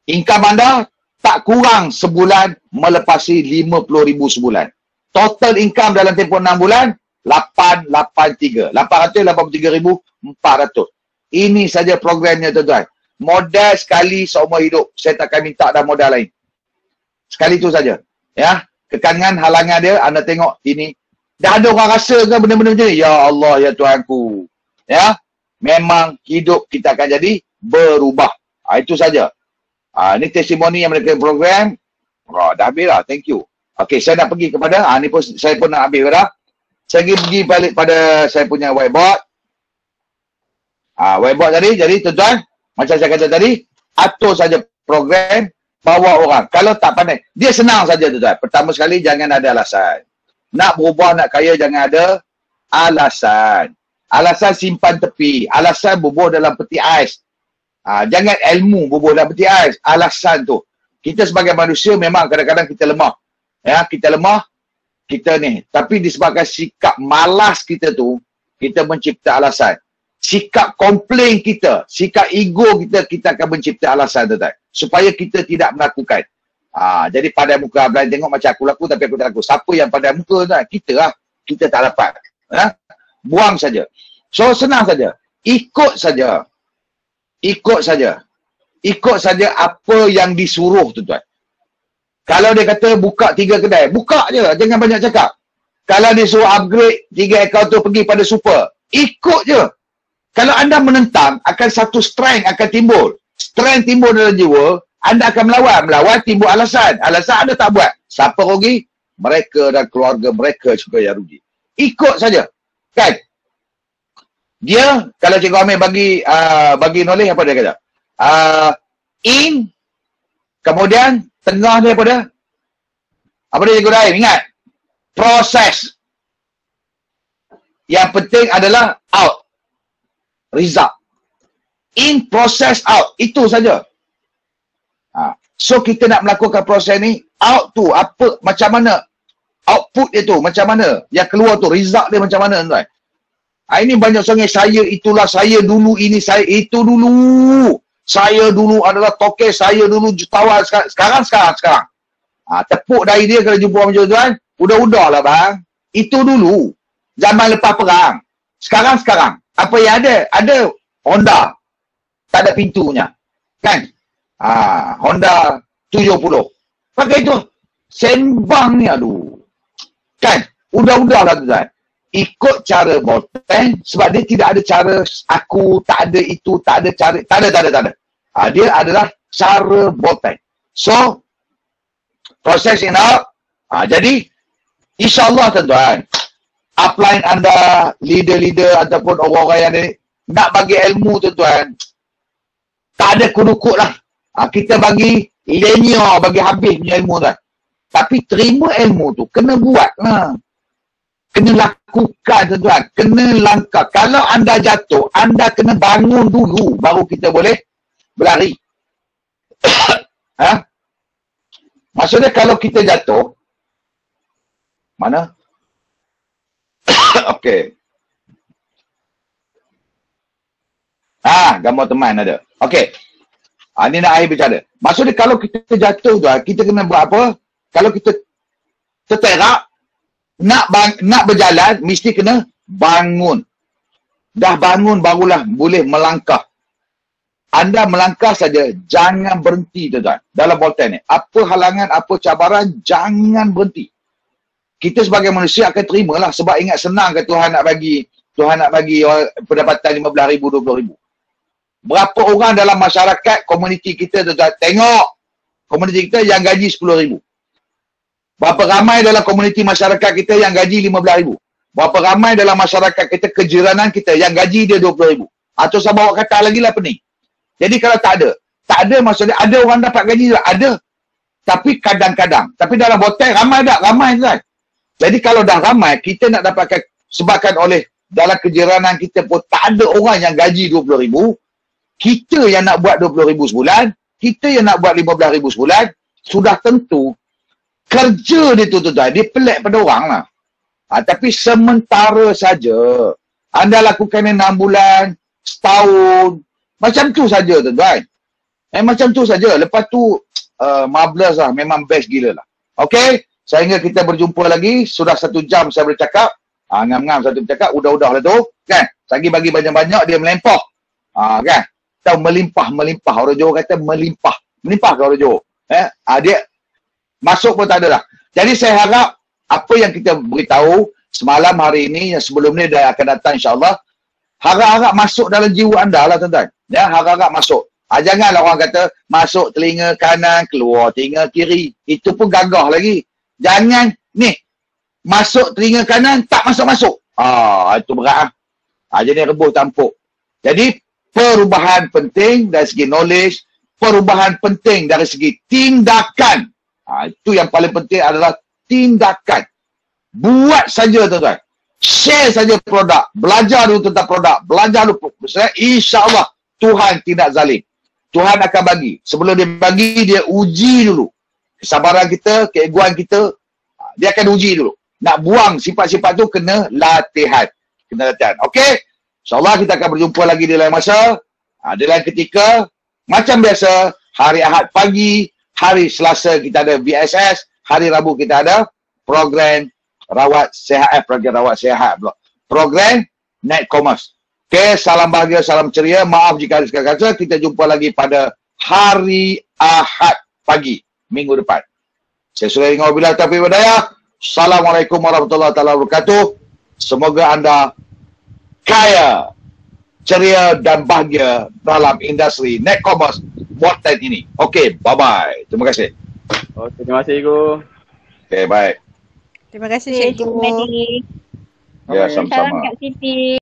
Income anda tak kurang sebulan melepasi 50,000 sebulan. Total income dalam tempoh 6 bulan 883,400. Ini saja programnya tuan-tuan. Modal sekali seumur hidup. Saya takkan minta dah modal lain. Sekali tu saja. Ya, kekangan halangan dia anda tengok ini. Dah ada orang rasa ke benda-benda macam ni? Ya Allah ya Tuhanku. Ya, memang hidup kita akan jadi berubah. Itu saja. Ini testimoni yang mereka program. Dah habis lah. Thank you. Okey, saya nak pergi kepada, ni pun saya pun nak habis dah. Saya pergi balik pada saya punya whiteboard. Whiteboard tadi, jadi tuan-tuan, macam saya kata tadi, atur saja program, bawa orang. Kalau tak pandai, dia senang saja tuan-tuan. Pertama sekali, jangan ada alasan. Nak berubah, nak kaya, jangan ada alasan. Alasan simpan tepi. Alasan bubuh dalam peti ais. Jangan ilmu bubuh dalam peti ais. Alasan tu. Kita sebagai manusia memang kadang-kadang kita lemah. Ya, kita lemah. Kita ni. Tapi disebabkan sikap malas kita tu, kita mencipta alasan. Sikap komplain kita, sikap ego kita, kita akan mencipta alasan tu. Supaya kita tidak melakukan. Jadi pandai muka. Belanja tengok macam aku laku tapi aku tak laku. Siapa yang pandai muka tu? Kita lah. Kita tak dapat. Buang saja. So, senang saja. Ikut saja. Ikut saja. Ikut saja apa yang disuruh, tuan-tuan. Kalau dia kata buka 3 kedai, buka je. Jangan banyak cakap. Kalau dia suruh upgrade 3 akaun tu pergi pada super, ikut je. Kalau anda menentang, akan satu strength akan timbul. Strength timbul dalam jiwa, anda akan melawan. Melawan timbul alasan. Alasan anda tak buat. Siapa rugi? Mereka dan keluarga mereka juga yang rugi. Ikut saja. Kan? Dia, kalau Cikgu Amir bagi knowledge, apa dia kata? In, kemudian tengah dia apa dia? Apa dia Cikgu Rahim? Ingat? Proses. Yang penting adalah out. Result. In, process, out. Itu saja. So, kita nak melakukan proses ni, out tu, apa, macam mana? Output dia tu, macam mana? Yang keluar tu, result dia macam mana, tuan? Ini banyak sangat saya itulah, saya dulu ini, saya itu dulu. Saya dulu adalah toke, saya dulu jutawan, sekarang. Tepuk dari dia kalau jumpa orang tuan, udah lah bang. Itu dulu. Zaman lepas perang. Sekarang. Apa yang ada? Ada Honda. Tak ada pintunya. Kan? Honda 70. Pakai itu. Sembang ni aduh. Kan? Udah lah tuan. Ikut cara Bolton sebab dia tidak ada cara aku, tak ada itu, tak ada cara, tak ada. Dia adalah cara Bolton. So, processing out. Jadi, insyaAllah tuan-tuan, upline anda, leader-leader ataupun orang-orang yang ni, nak bagi ilmu tuan-tuan, tak ada kudukut lah. Kita bagi linear, bagi habis punya ilmu tuan. Tapi terima ilmu tu, kena buat lah. Kena lakukan tuan-tuan, kena langkah. Kalau anda jatuh, anda kena bangun dulu, baru kita boleh berlari. Maksudnya kalau kita jatuh, mana? Okey. Gambar teman ada. Okey. Ni nak akhir bicara. Maksudnya kalau kita jatuh tu, kita kena buat apa? Kalau kita terterak, nak berjalan, mesti kena bangun. Dah bangun, barulah boleh melangkah. Anda melangkah saja, jangan berhenti tuan-tuan. Dalam Bolton ni. Apa halangan, apa cabaran, jangan berhenti. Kita sebagai manusia akan terimalah. Sebab ingat senang ke Tuhan nak bagi pendapatan RM15,000, RM20,000. Berapa orang dalam masyarakat, komuniti kita tuan-tuan, tengok komuniti kita yang gaji RM10,000. Berapa ramai dalam komuniti masyarakat kita yang gaji RM15,000. Berapa ramai dalam masyarakat kita, kejiranan kita yang gaji dia RM20,000. Atau saya bawa kata lagi lah pening. Jadi kalau tak ada maksudnya ada orang dapat gaji tak? Ada. Tapi kadang-kadang. Tapi dalam Bolton ramai tak? Ramai tuan. Jadi kalau dah ramai, kita nak dapatkan sebabkan oleh dalam kejiranan kita pun tak ada orang yang gaji RM20,000. Kita yang nak buat RM20,000 sebulan, kita yang nak buat RM15,000 sebulan, sudah tentu kerja dia tu tuan, dia pelik pada orang lah. Tapi sementara saja. Anda lakukan 6 bulan, setahun, macam tu saja tuan. Macam tu saja. Lepas tu, marvelous lah. Memang best gila lah. Okay? Sehingga kita berjumpa lagi. Sudah 1 jam saya bercakap. Ngam-ngam satu bercakap. Udah-udah lah tu. Kan? Lagi bagi banyak-banyak, dia melempah. Kan? Tahu melimpah. Orang Johor kata melimpah. Melimpah ke orang Johor? Dia masuk pun tak ada lah. Jadi saya harap apa yang kita beritahu semalam hari ini, yang sebelum ni dah akan datang insyaAllah, harap-harap masuk dalam jiwa anda lah tuan-tuan. Ya, harap-harap masuk. Janganlah orang kata masuk telinga kanan, keluar telinga kiri. Itu pun gagah lagi. Jangan, ni, masuk telinga kanan, tak masuk-masuk. Itu berat. Jadi rebus tampuk. Jadi, perubahan penting dari segi knowledge, perubahan penting dari segi tindakan. Itu yang paling penting adalah tindakan. Buat saja tuan-tuan. Share saja produk. Belajar dulu tentang produk. Belajar dulu. InsyaAllah Tuhan tidak zalim. Tuhan akan bagi. Sebelum dia bagi, dia uji dulu. Kesabaran kita, keegoan kita, dia akan uji dulu. Nak buang sifat-sifat tu kena latihan. Okey? InsyaAllah kita akan berjumpa lagi di lain masa. Di lain ketika. Macam biasa, hari Ahad pagi, hari Selasa kita ada VSS, hari Rabu kita ada program rawat sihat, program Net Commerce. Okay, salam bahagia, salam ceria. Maaf jika ada sekali-kali. Kita jumpa lagi pada hari Ahad pagi minggu depan. Saya sudah ingat wabillahi taufiq wal hidayah. Assalamualaikum warahmatullahi wabarakatuh. Semoga anda kaya, ceria dan bahagia dalam industri Net Commerce Bolton ini. Okey, bye-bye. Terima kasih. Okey, terima kasih Cikgu. Okey, baik. Terima kasih Cikgu. Ya, sama-sama. Salam Kak Siti.